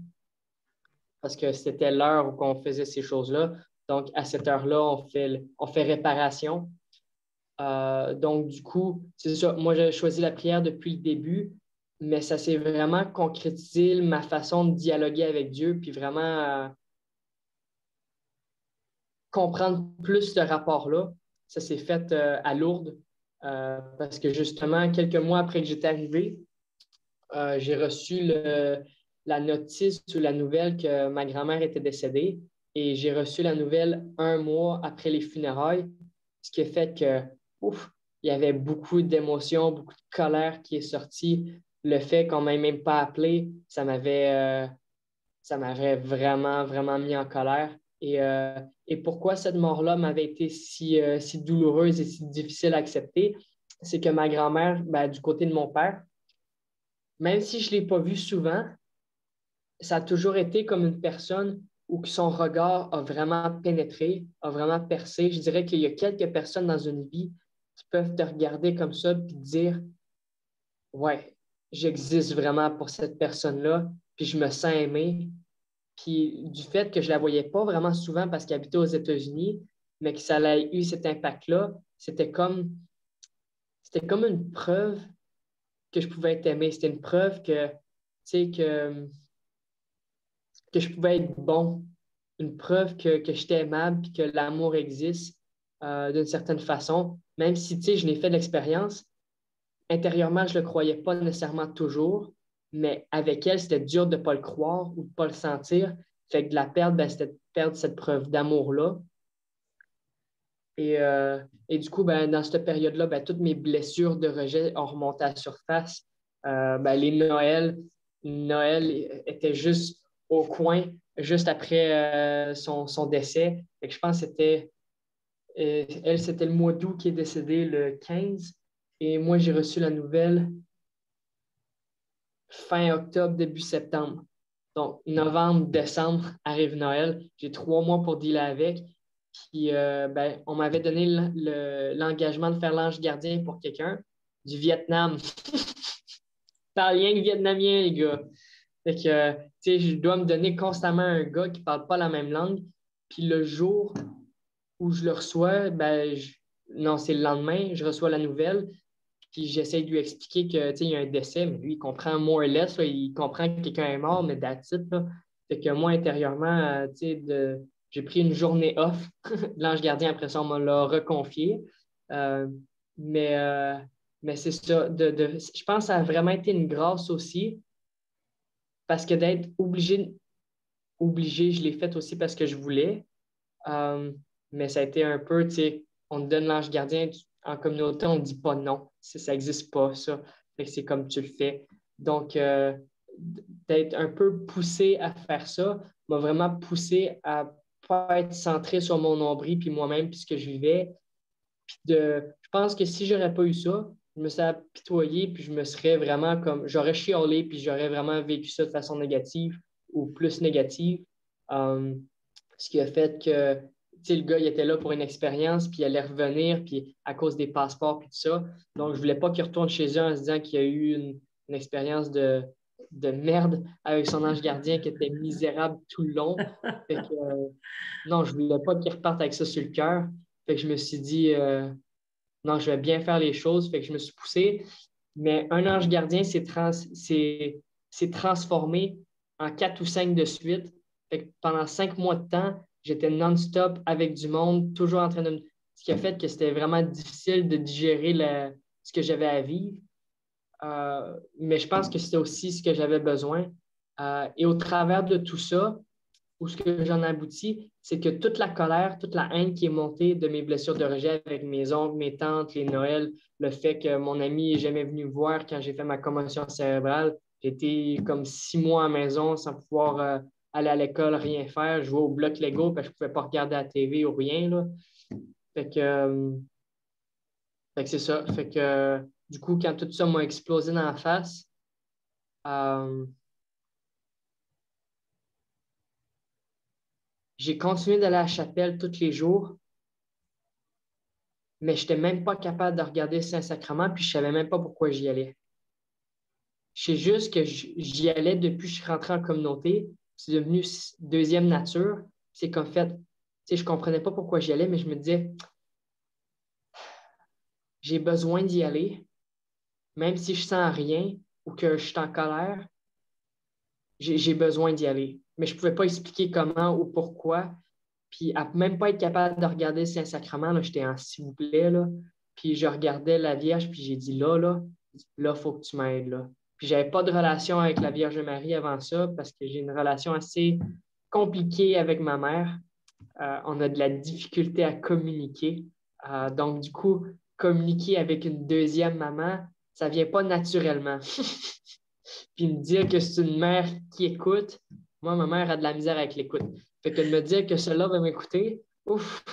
parce que c'était l'heure où on faisait ces choses-là. Donc, à cette heure-là, on fait réparation. Donc, du coup, c'est ça. Moi, j'ai choisi la prière depuis le début, mais ça s'est vraiment concrétisé ma façon de dialoguer avec Dieu, puis vraiment comprendre plus ce rapport-là. Ça s'est fait à Lourdes, parce que justement, quelques mois après que j'étais arrivé, j'ai reçu la notice ou la nouvelle que ma grand-mère était décédée et j'ai reçu la nouvelle 1 mois après les funérailles, ce qui a fait que, ouf, il y avait beaucoup d'émotions, beaucoup de colère qui est sortie. le fait qu'on ne m'ait même pas appelé, ça m'avait vraiment, vraiment mis en colère. Et pourquoi cette mort-là m'avait été si douloureuse et si difficile à accepter, c'est que ma grand-mère, ben, du côté de mon père, même si je ne l'ai pas vue souvent, ça a toujours été comme une personne où son regard a vraiment pénétré, a vraiment percé. Je dirais qu'il y a quelques personnes dans une vie qui peuvent te regarder comme ça et te dire, ouais, j'existe vraiment pour cette personne-là, puis je me sens aimé. Puis du fait que je ne la voyais pas vraiment souvent parce qu'elle habitait aux États-Unis, mais que ça a eu cet impact-là, c'était comme une preuve que je pouvais être aimé. C'était une preuve tu sais, que je pouvais être bon, une preuve que j'étais aimable et que l'amour existe d'une certaine façon. Même si, tu sais, je n'ai fait de l'expérience, intérieurement, je ne le croyais pas nécessairement toujours, mais avec elle, c'était dur de ne pas le croire ou de ne pas le sentir. Fait que de la perdre, ben, c'était de perdre cette preuve d'amour-là. Et du coup, ben, dans cette période-là, ben, toutes mes blessures de rejet ont remonté à la surface. Ben, les Noël était juste au coin, juste après son décès. Fait que je pense que elle, c'était le mois d'août qui est décédée le 15. Et moi, j'ai reçu la nouvelle fin octobre, début septembre. Donc, novembre, décembre, arrive Noël. J'ai 3 mois pour dealer avec. Puis, ben, on m'avait donné l'engagement de faire l'ange gardien pour quelqu'un du Vietnam. Parle rien que vietnamien, les gars. Fait que, tu sais, je dois me donner constamment un gars qui ne parle pas la même langue. Puis le jour où je le reçois, ben, non, c'est le lendemain, je reçois la nouvelle. Puis j'essaie de lui expliquer que, tu sais, il y a un décès, mais lui, il comprend more or less, là, il comprend que quelqu'un est mort, mais that's it, là. Fait que moi, intérieurement, tu sais, j'ai pris une journée off. L'ange gardien, après ça, on me l'a reconfié. Euh, mais mais c'est ça. Je pense que ça a vraiment été une grâce aussi, parce que d'être obligé, je l'ai fait aussi parce que je voulais. Euh, mais ça a été un peu, tu sais, on te donne l'ange gardien en communauté, on ne dit pas non. Ça n'existe pas, ça. Fait que c'est comme tu le fais. Donc, d'être un peu poussé à faire ça m'a vraiment poussé à pas être centré sur mon nombril puis moi-même puis ce que je vivais. Je pense que si j'aurais pas eu ça, je me serais apitoyé puis je me serais vraiment comme, j'aurais chialé puis j'aurais vraiment vécu ça de façon négative ou plus négative. Euh, Ce qui a fait que, tu sais, le gars, il était là pour une expérience, puis il allait revenir, puis à cause des passeports, puis tout ça. Donc, je voulais pas qu'il retourne chez eux en se disant qu'il y a eu une expérience de merde avec son ange gardien qui était misérable tout le long. Fait que, non, je voulais pas qu'il reparte avec ça sur le cœur. Fait que je me suis dit, non, je vais bien faire les choses. Fait que je me suis poussé. Mais un ange gardien s'est transformé en 4 ou 5 de suite. Fait que pendant 5 mois de temps, j'étais non-stop avec du monde, toujours en train de me... Ce qui a fait que c'était vraiment difficile de digérer ce que j'avais à vivre. Mais je pense que c'était aussi ce que j'avais besoin. Et au travers de tout ça, où ce que j'en aboutis, c'est que toute la colère, toute la haine qui est montée de mes blessures de rejet avec mes oncles, mes tantes, les Noëls, le fait que mon ami n'est jamais venu me voir quand j'ai fait ma commotion cérébrale, j'étais comme 6 mois à la maison sans pouvoir aller à l'école, rien faire, jouer au bloc Lego parce que je ne pouvais pas regarder la TV ou rien. Là. Fait que c'est ça. Fait que du coup, quand tout ça m'a explosé dans la face, euh, j'ai continué d'aller à la chapelle tous les jours, mais je n'étais même pas capable de regarder le Saint-Sacrement, puis je ne savais même pas pourquoi j'y allais. Je sais juste que j'y allais depuis que je suis rentré en communauté. C'est devenu deuxième nature. C'est qu'en fait, tu sais, je ne comprenais pas pourquoi j'y allais, mais je me disais, j'ai besoin d'y aller, même si je sens rien ou que je suis en colère, j'ai besoin d'y aller. Mais je ne pouvais pas expliquer comment ou pourquoi. Puis à même pas être capable de regarder le Saint-Sacrement, là, j'étais en s'il vous plaît, là. Puis je regardais la Vierge, puis j'ai dit là, il faut que tu m'aides, là. Puis j'avais pas de relation avec la Vierge Marie avant ça, parce que j'ai une relation assez compliquée avec ma mère. On a de la difficulté à communiquer. Donc, du coup, communiquer avec une deuxième maman, ça vient pas naturellement. Puis me dire que c'est une mère qui écoute, moi, ma mère a de la misère avec l'écoute. Fait que de me dire que cela va m'écouter, ouf,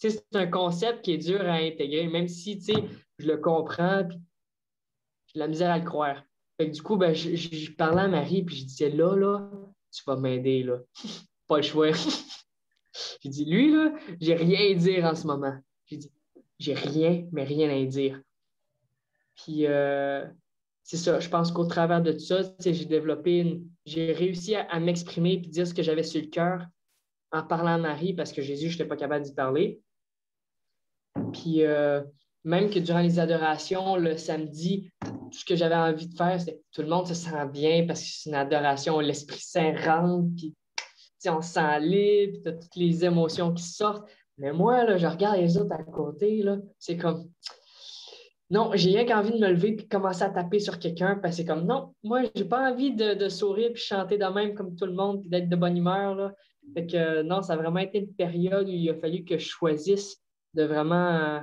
tu sais, c'est un concept qui est dur à intégrer, même si, tu sais, je le comprends, puis j'ai de la misère à le croire. Fait que du coup, ben, je parlais à Marie, puis je disais, là, tu vas m'aider, là. Pas le choix. J'ai dit, lui, là, j'ai rien à dire en ce moment. J'ai dit, j'ai rien, mais rien à dire. Puis, c'est ça, je pense qu'au travers de tout ça, tu sais, j'ai réussi à m'exprimer et dire ce que j'avais sur le cœur en parlant à Marie parce que Jésus, je n'étais pas capable d'y parler. Puis, même que durant les adorations, le samedi, tout ce que j'avais envie de faire, c'est tout le monde se sent bien parce que c'est une adoration, l'Esprit Saint rentre, puis on se sent libre, puis tu as toutes les émotions qui sortent. Mais moi, là, je regarde les autres à côté, là, c'est comme, non, j'ai rien qu'envie de me lever et commencer à taper sur quelqu'un parce que c'est comme, non, moi, j'ai pas envie de sourire puis chanter de même comme tout le monde puis d'être de bonne humeur, là. Fait que, non, ça a vraiment été une période où il a fallu que je choisisse de vraiment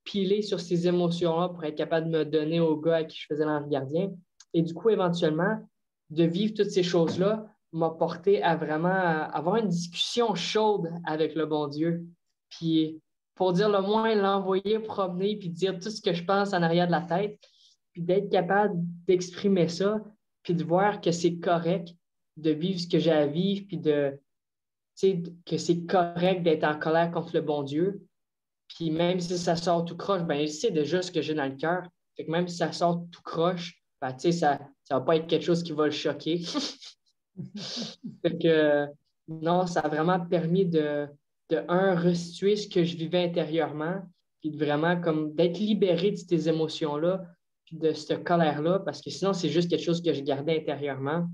piler sur ces émotions-là pour être capable de me donner au gars à qui je faisais l'ange gardien. Et du coup, éventuellement, de vivre toutes ces choses-là m'a porté à vraiment avoir une discussion chaude avec le bon Dieu. Puis, pour dire le moins, l'envoyer promener puis dire tout ce que je pense en arrière de la tête, puis d'être capable d'exprimer ça, puis de voir que c'est correct de vivre ce que j'ai à vivre, puis que c'est correct d'être en colère contre le bon Dieu. Puis même si ça sort tout croche, ben il sait déjà ce que j'ai dans le cœur. Fait que même si ça sort tout croche, ben, ça va pas être quelque chose qui va le choquer. Fait que non, ça a vraiment permis restituer ce que je vivais intérieurement, puis de vraiment comme d'être libéré de ces émotions-là, puis de cette colère-là, parce que sinon, c'est juste quelque chose que je gardais intérieurement.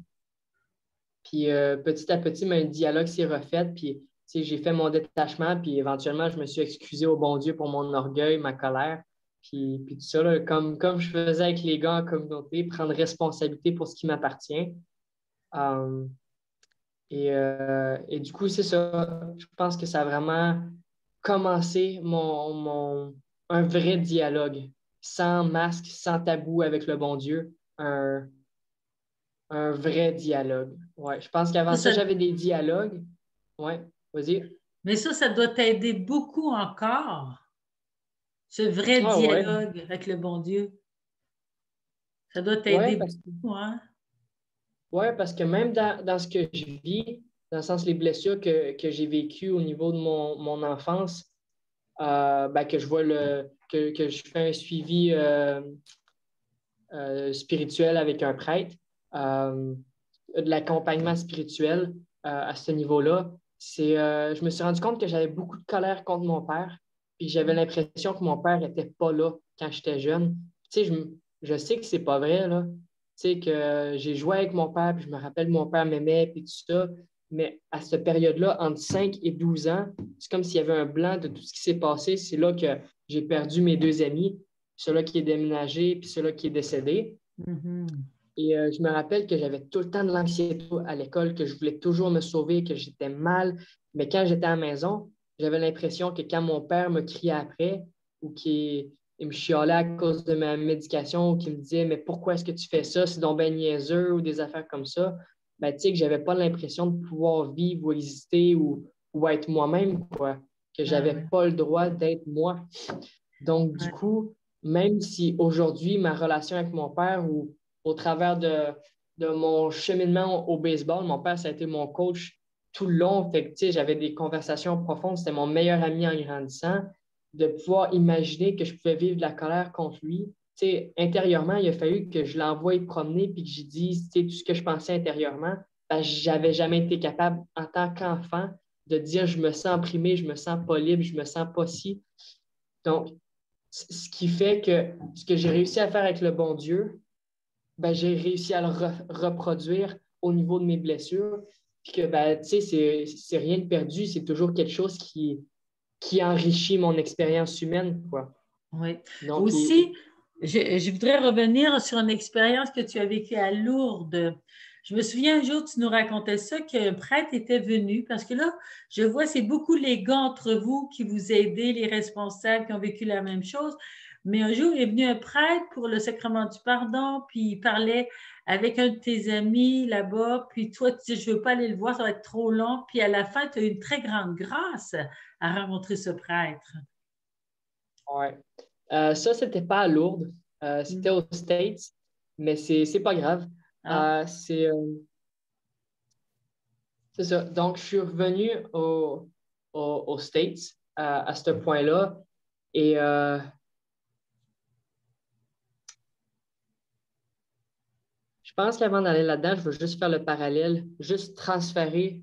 Puis petit à petit, un dialogue s'est refait, puis j'ai fait mon détachement, puis éventuellement, je me suis excusé au bon Dieu pour mon orgueil, ma colère, puis tout ça, là, comme je faisais avec les gars en communauté, prendre responsabilité pour ce qui m'appartient. Et du coup, c'est ça. Je pense que ça a vraiment commencé un vrai dialogue, sans masque, sans tabou avec le bon Dieu. Un vrai dialogue. Ouais, je pense qu'avant ça, Ça, j'avais des dialogues. Ouais, vas-y. mais ça doit t'aider beaucoup encore, ce vrai Ah ouais. dialogue avec le bon Dieu. Ça doit Ouais, t'aider beaucoup, hein? ouais, parce que même dans ce que je vis, dans le sens les blessures que j'ai vécues au niveau de mon enfance, ben, que je vois que je fais un suivi spirituel avec un prêtre, euh, de l'accompagnement spirituel à ce niveau-là. Je me suis rendu compte que j'avais beaucoup de colère contre mon père, puis j'avais l'impression que mon père n'était pas là quand j'étais jeune. Tu sais, je sais que c'est pas vrai, là. Tu sais, que j'ai joué avec mon père, puis je me rappelle que mon père m'aimait, puis tout ça. Mais à cette période-là, entre 5 et 12 ans, c'est comme s'il y avait un blanc de tout ce qui s'est passé. C'est là que j'ai perdu mes deux amis, celui qui est déménagé, puis celui qui est décédé. Mhm. Et je me rappelle que j'avais tout le temps de l'anxiété à l'école, que je voulais toujours me sauver, que j'étais mal. Mais quand j'étais à la maison, j'avais l'impression que quand mon père me criait après ou qu'il me chialait à cause de ma médication ou qu'il me disait mais pourquoi est-ce que tu fais ça? C'est donc ben niaiseux ou des affaires comme ça. Ben, tu sais, que j'avais pas l'impression de pouvoir vivre ou exister ou être moi-même, quoi. Que Ah j'avais ouais, pas le droit d'être moi. Donc, du ouais. coup, même si aujourd'hui, ma relation avec mon père ou au travers de mon cheminement au baseball, mon père, ça a été mon coach tout le long. Fait que, tu sais, j'avais des conversations profondes. C'était mon meilleur ami en grandissant. De pouvoir imaginer que je pouvais vivre de la colère contre lui. Tu sais, intérieurement, il a fallu que je l'envoie promener puis que j'y dise, tu sais, tout ce que je pensais intérieurement. Parce que j'avais jamais été capable, en tant qu'enfant, de dire je me sens opprimé, je me sens pas libre, je me sens pas si. Donc, ce qui fait que ce que j'ai réussi à faire avec le bon Dieu, ben, j'ai réussi à le reproduire au niveau de mes blessures. Puis que, ben, tu sais, c'est rien de perdu, c'est toujours quelque chose qui enrichit mon expérience humaine, quoi. Oui. Donc, Aussi, je voudrais revenir sur une expérience que tu as vécue à Lourdes. Je me souviens un jour, tu nous racontais ça, qu'un prêtre était venu, parce que là, je vois, c'est beaucoup les gars entre vous qui vous aidez, les responsables qui ont vécu la même chose. Mais un jour, il est venu un prêtre pour le sacrement du pardon, puis il parlait avec un de tes amis là-bas, puis toi, tu dis, je ne veux pas aller le voir, ça va être trop long. Puis à la fin, tu as eu une très grande grâce à rencontrer ce prêtre. Ouais. Ça, c'était pas à Lourdes, c'était aux States, mais c'est pas grave. Ah. C'est ça. Donc, je suis revenu aux States à ce point-là. Et je pense qu'avant d'aller là-dedans, je veux juste faire le parallèle, juste transférer,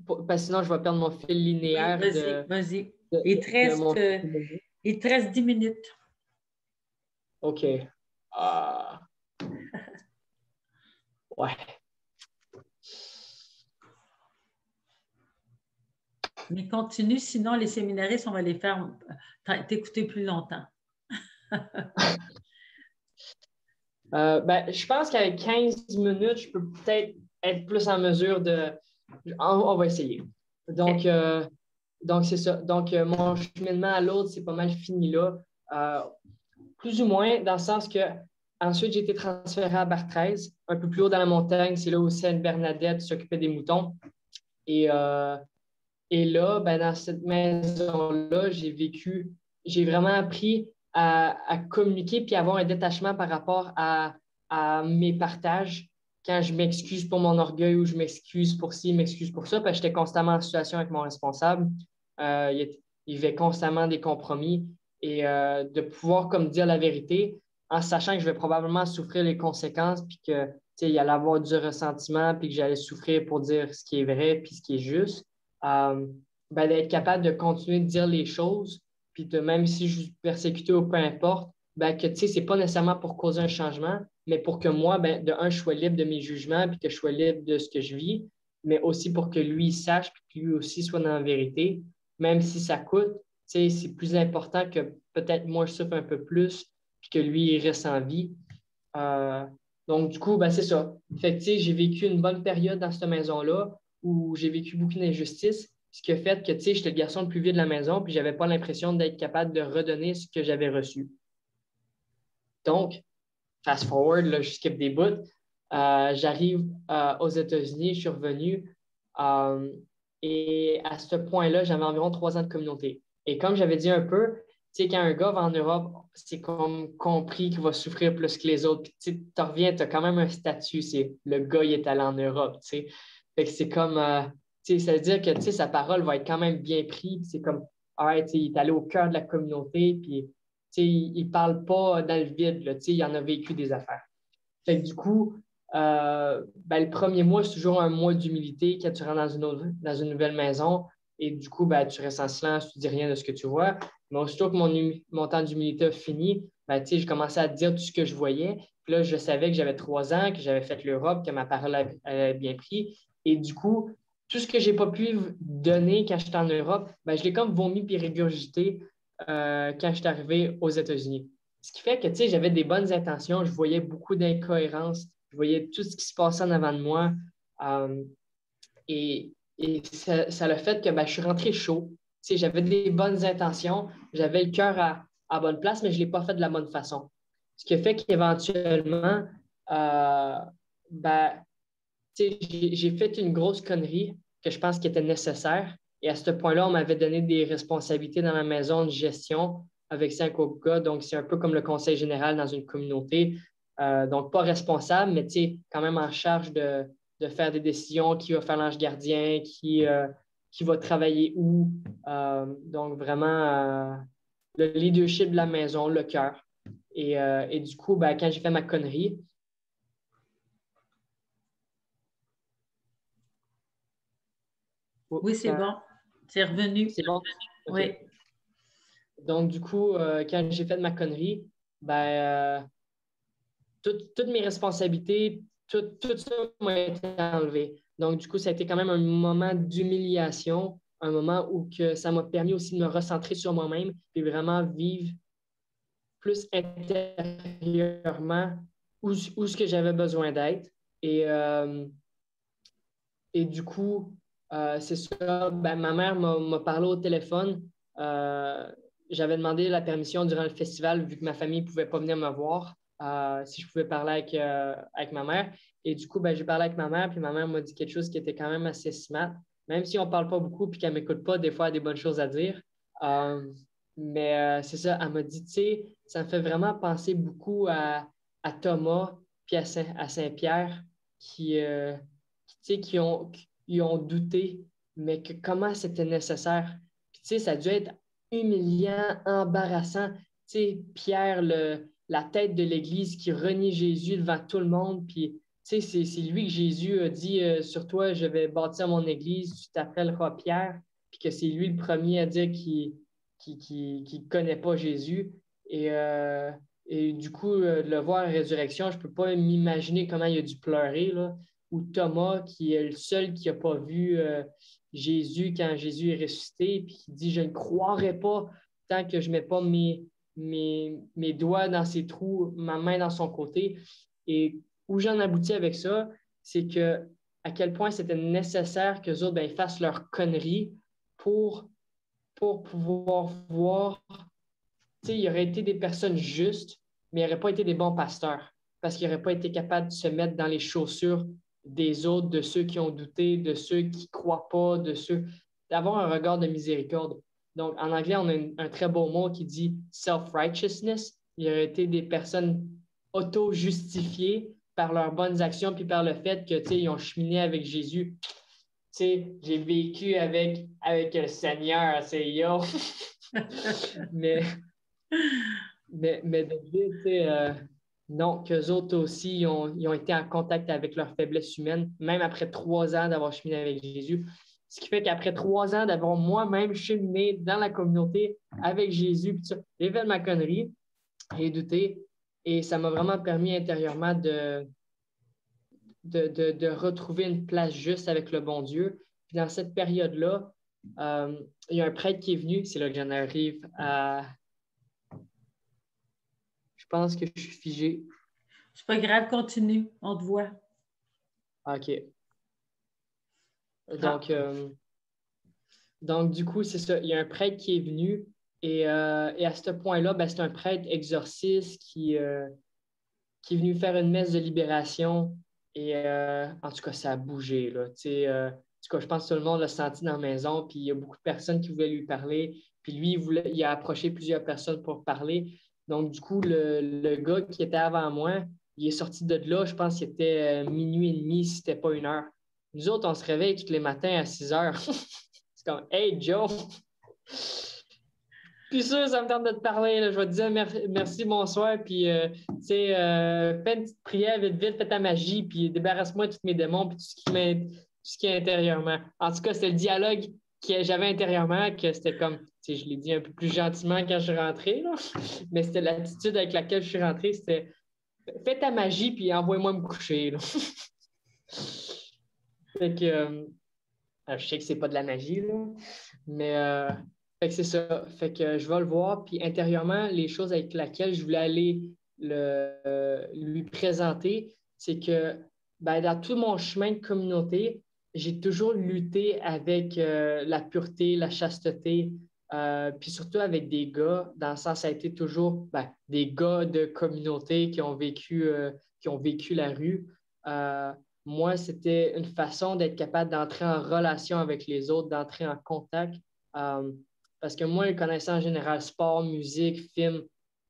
parce que sinon, je vais perdre mon fil Oui, linéaire vas-y, vas-y. de, Il te de reste, mon. il te reste 10 minutes. OK. Ouais. Mais continue, sinon les séminaristes, on va les faire t'écouter plus longtemps. Ben, je pense qu'avec 15 minutes, je peux peut-être être plus en mesure de. On va essayer. Donc, OK. donc c'est ça. Donc, mon cheminement à l'autre, c'est pas mal fini là. Euh, Plus ou moins, dans le sens que ensuite, j'ai été transféré à Barthez, un peu plus haut dans la montagne. C'est là où Sainte-Bernadette s'occupait des moutons. Et, euh, et là, ben, dans cette maison-là, j'ai vraiment appris à communiquer puis avoir un détachement par rapport à mes partages. Quand je m'excuse pour mon orgueil ou je m'excuse pour ci, m'excuse pour ça, parce que j'étais constamment en situation avec mon responsable. Il y avait constamment des compromis et de pouvoir comme dire la vérité en sachant que je vais probablement souffrir les conséquences puis que il y allait avoir du ressentiment puis que j'allais souffrir pour dire ce qui est vrai puis ce qui est juste. Euh, ben, d'être capable de continuer de dire les choses, puis de même si je suis persécuté ou peu importe, ben, que tu sais, c'est pas nécessairement pour causer un changement, mais pour que moi, ben, de un, je sois libre de mes jugements, puis que je sois libre de ce que je vis, mais aussi pour que lui sache, puis que lui aussi soit dans la vérité, même si ça coûte, tu sais, c'est plus important que peut-être moi, je souffre un peu plus, puis que lui, il reste en vie. Euh, donc, du coup, ben, c'est ça. Fait que, tu sais, j'ai vécu une bonne période dans cette maison-là où j'ai vécu beaucoup d'injustices, ce qui a fait que, tu sais, j'étais le garçon le plus vieux de la maison, puis j'avais pas l'impression d'être capable de redonner ce que j'avais reçu. Donc, fast forward, là, je skip des bouts. J'arrive aux États-Unis, je suis revenu. euh, et à ce point-là, j'avais environ 3 ans de communauté. Et comme j'avais dit un peu, tu sais, quand un gars va en Europe, c'est comme compris qu'il va souffrir plus que les autres. Puis, tu reviens, tu as quand même un statut, c'est le gars, il est allé en Europe, tu sais. Fait que c'est comme, tu sais, ça veut dire que, tu sais, sa parole va être quand même bien prise. C'est comme, alright, il est allé au cœur de la communauté, puis, tu sais, il parle pas dans le vide, là, tu sais, il en a vécu des affaires. Fait que du coup, ben, le premier mois, c'est toujours un mois d'humilité quand tu rentres dans une nouvelle maison. Et du coup, ben, tu restes en silence, tu dis rien de ce que tu vois. Mais aussitôt que mon temps d'humilité a fini, ben, j'ai commencé à dire tout ce que je voyais. Puis là, je savais que j'avais 3 ans, que j'avais fait l'Europe, que ma parole avait bien pris. Et du coup, tout ce que j'ai pas pu donner quand j'étais en Europe, ben, je l'ai comme vomi puis régurgité quand je suis arrivé aux États-Unis. Ce qui fait que, tu sais, j'avais des bonnes intentions, je voyais beaucoup d'incohérences, je voyais tout ce qui se passait en avant de moi. Euh, et ça a fait que ben, je suis rentré chaud. Tu sais, j'avais des bonnes intentions, j'avais le cœur à bonne place, mais je ne l'ai pas fait de la bonne façon. Ce qui a fait qu'éventuellement, euh, ben, tu sais, j'ai fait une grosse connerie que je pense qui était nécessaire. Et à ce point-là, on m'avait donné des responsabilités dans la maison de gestion avec 5 gars. Donc, c'est un peu comme le conseil général dans une communauté. Donc, pas responsable, mais tu sais, quand même en charge de faire des décisions, qui va faire l'ange gardien, qui va travailler où. Donc, vraiment, le leadership de la maison, le cœur. Et du coup, ben, quand j'ai fait ma connerie, Oui, c'est bon. C'est revenu. c'est bon? OK. Oui. Donc, du coup, quand j'ai fait ma connerie, ben, toutes mes responsabilités, tout ça m'a été enlevé. Donc, du coup, ça a été quand même un moment d'humiliation, un moment où que ça m'a permis aussi de me recentrer sur moi-même et vraiment vivre plus intérieurement où ce que j'avais besoin d'être. Et, euh, et du coup, c'est ça, ben, ma mère m'a parlé au téléphone. Euh, j'avais demandé la permission durant le festival, vu que ma famille ne pouvait pas venir me voir, si je pouvais parler avec ma mère. Et du coup, ben, j'ai parlé avec ma mère, puis ma mère m'a dit quelque chose qui était quand même assez smart. Même si on ne parle pas beaucoup puis qu'elle ne m'écoute pas, des fois, elle a des bonnes choses à dire. Mais c'est ça, elle m'a dit, tu sais, ça me fait vraiment penser beaucoup à Thomas puis à Saint-Pierre tu sais, qui ont douté, mais que comment c'était nécessaire. Puis, tu sais, ça a dû être humiliant, embarrassant. Tu sais, Pierre, la tête de l'Église qui renie Jésus devant tout le monde. Puis, tu sais, c'est lui que Jésus a dit sur toi, je vais bâtir mon Église, tu t'appelleras Pierre. Puis que c'est lui le premier à dire qu'il connaît pas Jésus. Et, euh, et du coup, de le voir à la résurrection, je peux pas m'imaginer comment il a dû pleurer, là. Ou Thomas, qui est le seul qui n'a pas vu Jésus quand Jésus est ressuscité, puis qui dit, je ne croirai pas tant que je ne mets pas mes doigts dans ses trous, ma main dans son côté. Et où j'en aboutis avec ça, c'est que à quel point c'était nécessaire qu'eux autres ben, fassent leur connerie pour, pour pouvoir voir. Tu sais, il aurait été des personnes justes, mais il n'aurait pas été des bons pasteurs parce qu'il n'aurait pas été capable de se mettre dans les chaussures des autres, de ceux qui ont douté, de ceux qui ne croient pas, d'avoir un regard de miséricorde. Donc, en anglais, on a un très beau mot qui dit self-righteousness. Il aurait été des personnes auto-justifiées par leurs bonnes actions puis par le fait que, tu sais, ils ont cheminé avec Jésus. Tu sais, j'ai vécu avec le Seigneur, c'est yo. mais, mais de dire, tu sais, non, qu'eux autres aussi, ils ont été en contact avec leur faiblesse humaine, même après 3 ans d'avoir cheminé avec Jésus. Ce qui fait qu'après 3 ans d'avoir moi-même cheminé dans la communauté avec Jésus, j'ai fait ma connerie, j'ai douté, et ça m'a vraiment permis intérieurement de retrouver une place juste avec le bon Dieu. Puis dans cette période-là, il y a un prêtre qui est venu, c'est là que j'en arrive à... Je pense que je suis figé. C'est pas grave, continue, on te voit. OK. Ah, Donc, du coup, c'est ça. Il y a un prêtre qui est venu et à ce point-là, ben, c'est un prêtre exorciste qui est venu faire une messe de libération. Et en tout cas, ça a bougé. Là. En tout cas, je pense que tout le monde l'a senti dans la maison. Puis il y a beaucoup de personnes qui voulaient lui parler. Puis lui, il a approché plusieurs personnes pour parler. Donc, du coup, le gars qui était avant moi, il est sorti de là. Je pense qu'il était minuit et demi, si c'était pas 1 heure. Nous autres, on se réveille tous les matins à 6 heures. C'est comme, hey Joe, puis sûr, ça me tente de te parler. Là. Je vais te dire merci, bonsoir. Puis, tu sais, fais une petite prière vite, vite, fais ta magie. Puis, débarrasse-moi de tous mes démons. Puis, tout ce qui est intérieurement. En tout cas, c'était le dialogue que j'avais intérieurement, que c'était comme, tu sais, je l'ai dit un peu plus gentiment quand je suis rentré. Là. Mais c'était l'attitude avec laquelle je suis rentré. C'était fais ta magie, puis envoie-moi me coucher. Là. Fait que, je sais que c'est pas de la magie, là. Mais. Fait que c'est ça. Fait que je vais le voir. Puis intérieurement, les choses avec lesquelles je voulais aller lui présenter, c'est que ben, dans tout mon chemin de communauté, j'ai toujours lutté avec la pureté, la chasteté, puis surtout avec des gars, dans le sens, ça a été toujours ben, des gars de communauté qui ont vécu la rue. Euh, Moi, c'était une façon d'être capable d'entrer en relation avec les autres, d'entrer en contact. Euh, Parce que moi, connaissant en général sport, musique, film,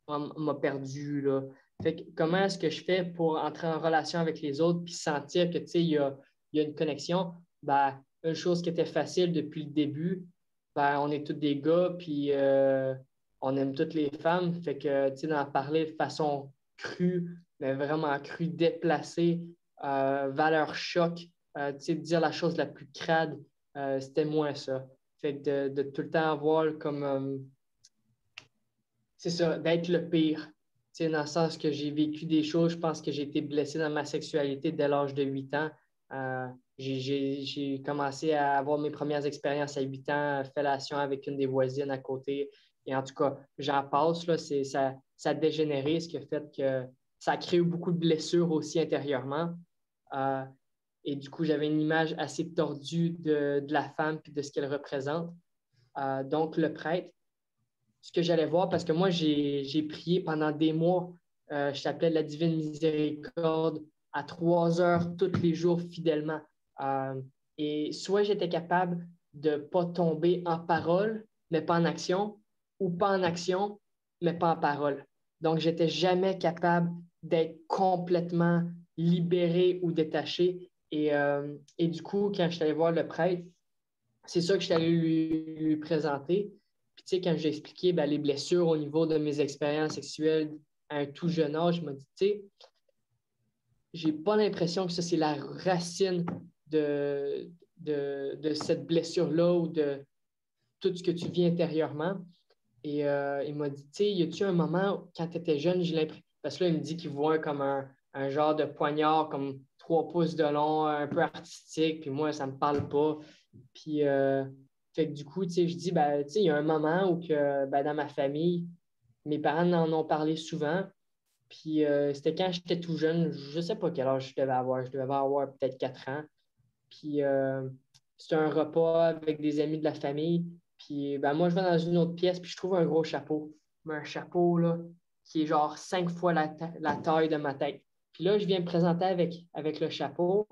on m'a perdu, là. Fait que comment est-ce que je fais pour entrer en relation avec les autres puis sentir que, tu sais, il y a une connexion? Ben, une chose qui était facile depuis le début, ben, on est tous des gars puis on aime toutes les femmes. Fait que, tu sais, d'en parler de façon crue, mais vraiment crue, déplacée, valeur choc, tu sais, de dire la chose la plus crade, c'était moins ça. Fait que de tout le temps avoir comme, c'est ça, d'être le pire. Tu sais, dans le sens que j'ai vécu des choses, je pense que j'ai été blessé dans ma sexualité dès l'âge de 8 ans. J'ai commencé à avoir mes premières expériences à 8 ans, fellation avec une des voisines à côté. Et en tout cas, j'en passe, là, ça a dégénéré, ce qui a fait que ça a créé beaucoup de blessures aussi intérieurement. Euh, et du coup, j'avais une image assez tordue de la femme et de ce qu'elle représente. Donc, le prêtre. ce que j'allais voir, parce que moi, j'ai prié pendant des mois. Je t'appelais la Divine Miséricorde à 3 heures tous les jours fidèlement. Euh, et soit j'étais capable de ne pas tomber en parole, mais pas en action, ou pas en action, mais pas en parole. Donc, je n'étais jamais capable d'être complètement libéré ou détaché. Et du coup, quand je suis allé voir le prêtre, c'est ça que je suis allé lui présenter. Puis, tu sais, quand j'ai expliqué les blessures au niveau de mes expériences sexuelles à un tout jeune âge, il m'a dit, tu sais, j'ai pas l'impression que ça, c'est la racine de cette blessure-là ou de tout ce que tu vis intérieurement. Et il m'a dit, tu sais, y a-tu un moment quand tu étais jeune, j'ai l'impression. Parce que là, il me dit qu'il voit comme un genre de poignard, comme 3 pouces de long, un peu artistique, puis moi, ça me parle pas. Puis, fait que du coup, tu sais, je dis, tu sais, il y a un moment où que, dans ma famille, mes parents en ont parlé souvent. Puis, c'était quand j'étais tout jeune, je sais pas quel âge je devais avoir peut-être 4 ans. Puis, c'était un repas avec des amis de la famille. Puis, moi, je vais dans une autre pièce, puis je trouve un gros chapeau. Mais un chapeau, là, qui est genre 5 fois la taille de ma tête. Puis là, je viens me présenter avec le chapeau,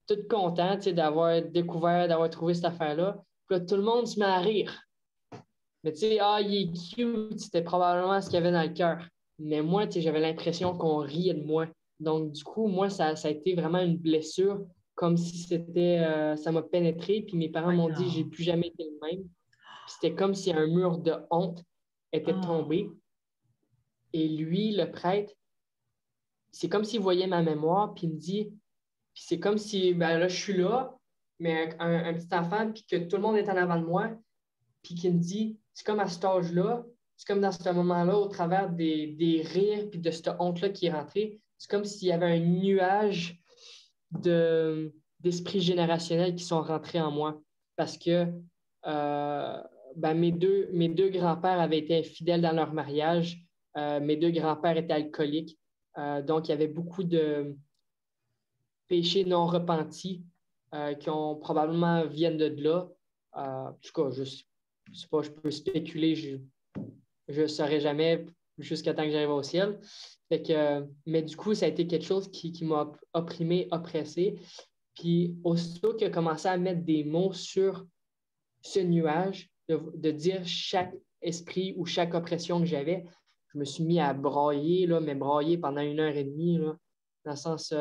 tout content, tu sais, d'avoir découvert, d'avoir trouvé cette affaire-là. Puis là, tout le monde se met à rire. Mais tu sais, il est cute, c'était probablement ce qu'il y avait dans le cœur. Mais moi, tu sais, j'avais l'impression qu'on riait de moi. Donc, du coup, moi, ça a été vraiment une blessure, comme si ça m'a pénétré. Puis mes parents m'ont dit, j'ai Voyons. plus jamais été le même. Puis c'était comme si un mur de honte était Oh. tombé. Et lui, le prêtre, c'est comme s'il voyait ma mémoire, puis il me dit, puis c'est comme si, là, je suis là, mais un petit enfant, puis que tout le monde est en avant de moi, puis qui me dit, c'est comme à cet âge-là, c'est comme dans ce moment-là, au travers des rires, puis de cette honte-là qui est rentrée, c'est comme s'il y avait un nuage d'esprits générationnels qui sont rentrés en moi. Parce que mes deux grands-pères avaient été infidèles dans leur mariage. Mes deux grands-pères étaient alcooliques. Donc, il y avait beaucoup de péchés non repentis qui ont probablement viennent de là. En tout cas, je sais pas, je peux spéculer, je ne saurais jamais jusqu'à temps que j'arrive au ciel. Fait que, mais du coup, ça a été quelque chose qui m'a opprimé, oppressé. Puis, aussitôt qu'il a commencé à mettre des mots sur ce nuage, de dire chaque esprit ou chaque oppression que j'avais, je me suis mis à brailler, là, mais brailler pendant 1 heure et demie, là, dans le sens,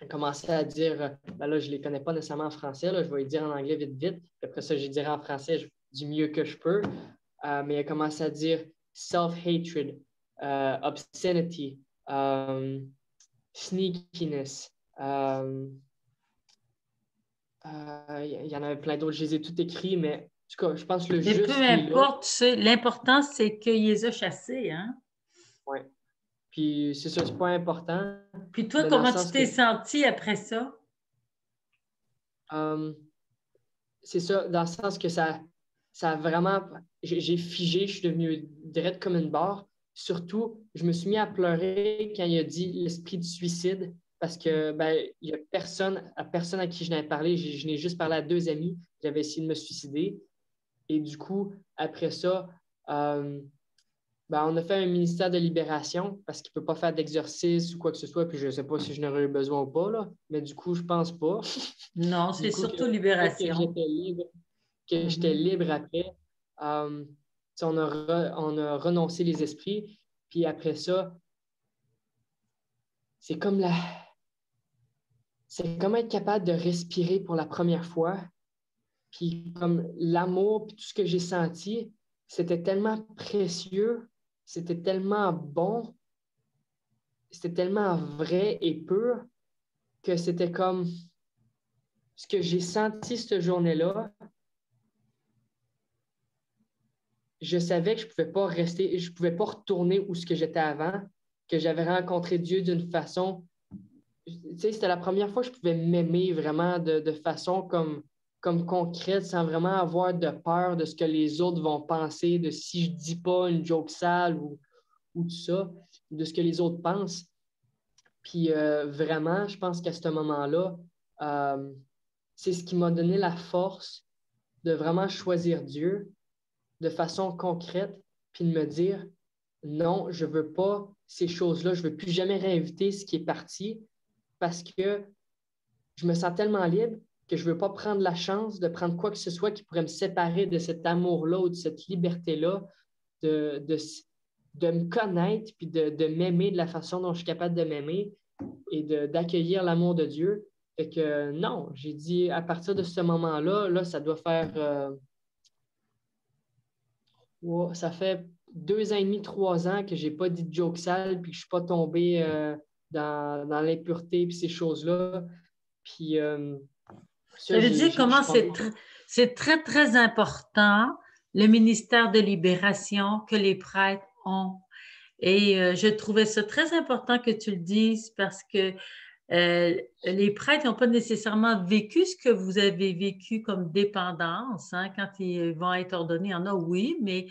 commencer à dire, là, je ne les connais pas nécessairement en français, là, je vais les dire en anglais vite, vite. Puis après ça, je les dirai en français du mieux que je peux. Mais il a commencé à dire self-hatred, obscenity, sneakiness. Il y en avait plein d'autres, je les ai tous écrits, mais en tout cas, je pense que le Mais peu juste, il est là. importe, tu sais, l'important, c'est qu'il les a chassés, hein? Ouais. Puis c'est ça, c'est pas important, Puis toi, mais dans le comment tu sens que t'es senti après ça? euh, c'est ça, dans le sens que ça a vraiment. J'ai figé, je suis devenu direct comme une barre. Surtout, je me suis mis à pleurer quand il a dit l'esprit du suicide parce que il y a personne à qui je n'avais parlé. Je n'ai juste parlé à 2 amis. J'avais essayé de me suicider. Et du coup, après ça, euh, on a fait un ministère de libération parce qu'il ne peut pas faire d'exercice ou quoi que ce soit. Puis je ne sais pas si je n'aurais eu besoin ou pas, là. Mais du coup, je ne pense pas. Non, Du c'est coup, surtout que libération. j'étais libre, que j'étais Mhm. libre après. Euh, on a renoncé les esprits. Puis après ça, c'est comme c'est comme être capable de respirer pour la première fois. Puis comme l'amour, puis tout ce que j'ai senti, c'était tellement précieux, c'était tellement bon, c'était tellement vrai et pur que c'était comme ce que j'ai senti cette journée-là. Je savais que je ne pouvais pas rester, je ne pouvais pas retourner où ce que j'étais avant, que j'avais rencontré Dieu d'une façon. Tu sais, c'était la première fois que je pouvais m'aimer vraiment de façon comme concrète, sans vraiment avoir de peur de ce que les autres vont penser, de si je ne dis pas une joke sale ou tout ça, de ce que les autres pensent. Puis vraiment, je pense qu'à ce moment-là, euh, c'est ce qui m'a donné la force de vraiment choisir Dieu, de façon concrète, puis de me dire, non, je ne veux pas ces choses-là, je ne veux plus jamais réinviter ce qui est parti parce que je me sens tellement libre que je ne veux pas prendre la chance de prendre quoi que ce soit qui pourrait me séparer de cet amour-là ou de cette liberté-là, de me connaître puis de m'aimer de la façon dont je suis capable de m'aimer et d'accueillir l'amour de Dieu. Fait que non, j'ai dit à partir de ce moment-là, là, ça doit faire ça fait 2 ans et demi, 3 ans que je n'ai pas dit de joke sale puis que je ne suis pas tombé dans l'impureté puis ces choses-là. Puis Ça ça, veut dire je comment suis tombé. c'est très, très important, le ministère de libération que les prêtres ont. Et je trouvais ça très important que tu le dises parce que les prêtres n'ont pas nécessairement vécu ce que vous avez vécu comme dépendance. Hein, quand ils vont être ordonnés, il y en a, oui, mais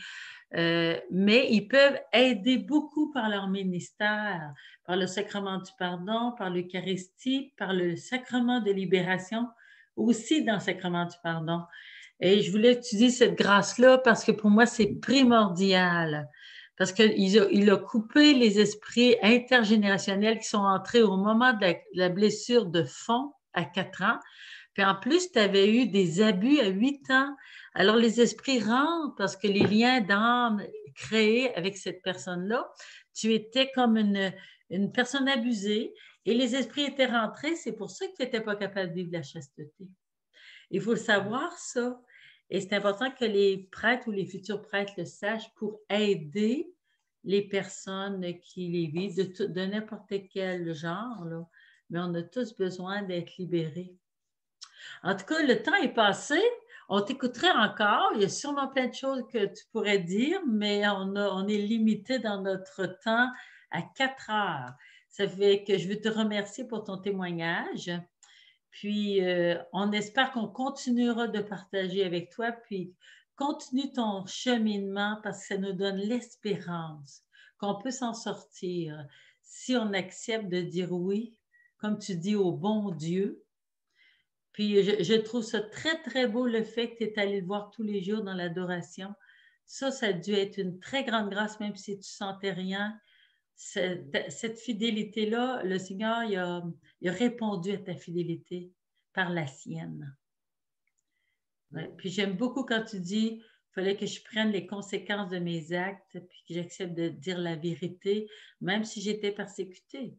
ils peuvent aider beaucoup par leur ministère, par le sacrement du pardon, par l'Eucharistie, par le sacrement de libération, aussi dans le sacrement du pardon. Et je voulais que tu dises cette grâce-là parce que pour moi, c'est primordial. Parce qu'il a coupé les esprits intergénérationnels qui sont entrés au moment de la blessure de fond à 4 ans. Puis en plus, tu avais eu des abus à 8 ans. Alors les esprits rentrent parce que les liens d'âme créés avec cette personne-là, tu étais comme une personne abusée et les esprits étaient rentrés. C'est pour ça que tu n'étais pas capable de vivre la chasteté. Il faut le savoir, ça. Et c'est important que les prêtres ou les futurs prêtres le sachent pour aider les personnes qui les vivent de n'importe quel genre, là. Mais on a tous besoin d'être libérés. En tout cas, le temps est passé. On t'écouterait encore. Il y a sûrement plein de choses que tu pourrais dire, mais on est limité dans notre temps à 4 heures. Ça fait que je veux te remercier pour ton témoignage. Puis, on espère qu'on continuera de partager avec toi, puis continue ton cheminement parce que ça nous donne l'espérance qu'on peut s'en sortir si on accepte de dire oui, comme tu dis, au bon Dieu. Puis, je trouve ça très, très beau le fait que tu es allé le voir tous les jours dans l'adoration. Ça a dû être une très grande grâce, même si tu ne sentais rien. Cette fidélité-là, le Seigneur, il a répondu à ta fidélité par la sienne. Ouais. Puis j'aime beaucoup quand tu dis il fallait que je prenne les conséquences de mes actes, puis que j'accepte de dire la vérité, même si j'étais persécutée.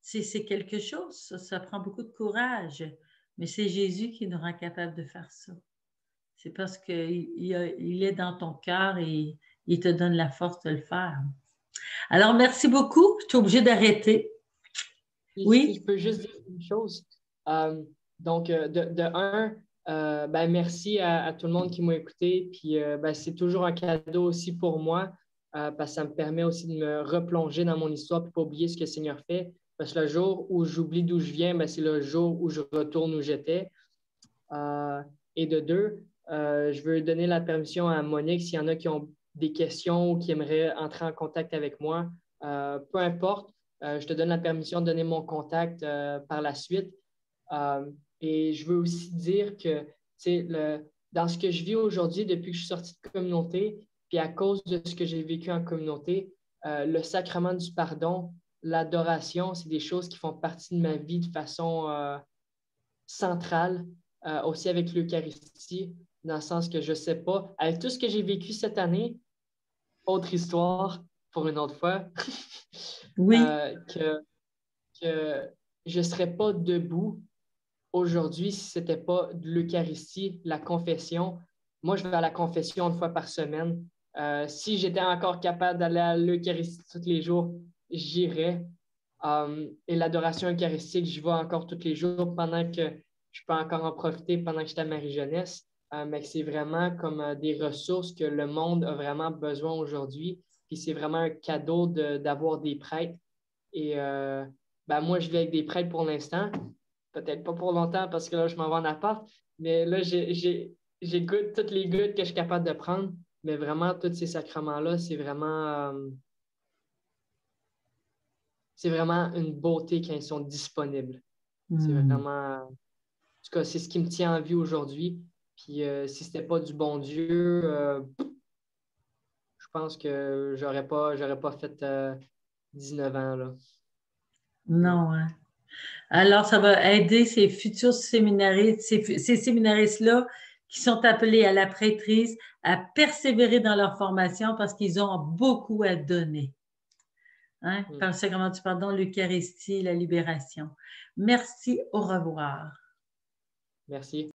C'est quelque chose, ça prend beaucoup de courage, mais c'est Jésus qui nous rend capable de faire ça. C'est parce qu'il est dans ton cœur et il te donne la force de le faire. Alors, merci beaucoup. Je suis obligée d'arrêter. Si je Oui? peux juste dire une chose. Donc, de un, ben, merci à tout le monde qui m'a écouté. Puis, ben, c'est toujours un cadeau aussi pour moi parce que ça me permet aussi de me replonger dans mon histoire et ne pas oublier ce que le Seigneur fait. Parce que le jour où j'oublie d'où je viens, ben, c'est le jour où je retourne où j'étais. Et de deux, je veux donner la permission à Monique s'il y en a qui ont des questions ou qui aimeraient entrer en contact avec moi. Peu importe, je te donne la permission de donner mon contact par la suite. Et je veux aussi dire que dans ce que je vis aujourd'hui, depuis que je suis sorti de communauté, puis à cause de ce que j'ai vécu en communauté, le sacrement du pardon, l'adoration, c'est des choses qui font partie de ma vie de façon centrale, aussi avec l'Eucharistie, dans le sens que je ne sais pas, avec tout ce que j'ai vécu cette année, autre histoire pour une autre fois, Oui. que je ne serais pas debout aujourd'hui si ce n'était pas de l'Eucharistie, la confession. Moi, je vais à la confession une fois par semaine. Si j'étais encore capable d'aller à l'Eucharistie tous les jours, j'irais. Et l'adoration eucharistique, j'y vais encore tous les jours pendant que je peux encore en profiter pendant que j'étais à Marie-Jeunesse. Mais c'est vraiment comme des ressources que le monde a vraiment besoin aujourd'hui. Puis c'est vraiment un cadeau d'avoir des prêtres. Et ben moi, je vis avec des prêtres pour l'instant. Peut-être pas pour longtemps parce que là, je m'en vais en appart. Mais là, j'ai goûté toutes les gouttes que je suis capable de prendre. Mais vraiment, tous ces sacrements-là, c'est vraiment une beauté quand ils sont disponibles. C'est vraiment, en tout cas, c'est ce qui me tient en vie aujourd'hui. Puis si c'était pas du bon Dieu, pense que j'aurais pas fait 19 ans, là. Non, hein. Alors, ça va aider ces futurs séminaristes, ces séminaristes-là qui sont appelés à la prêtrise à persévérer dans leur formation parce qu'ils ont beaucoup à donner. Hein? Mm. Par le sacrement du pardon, l'Eucharistie, la libération. Merci, au revoir. Merci.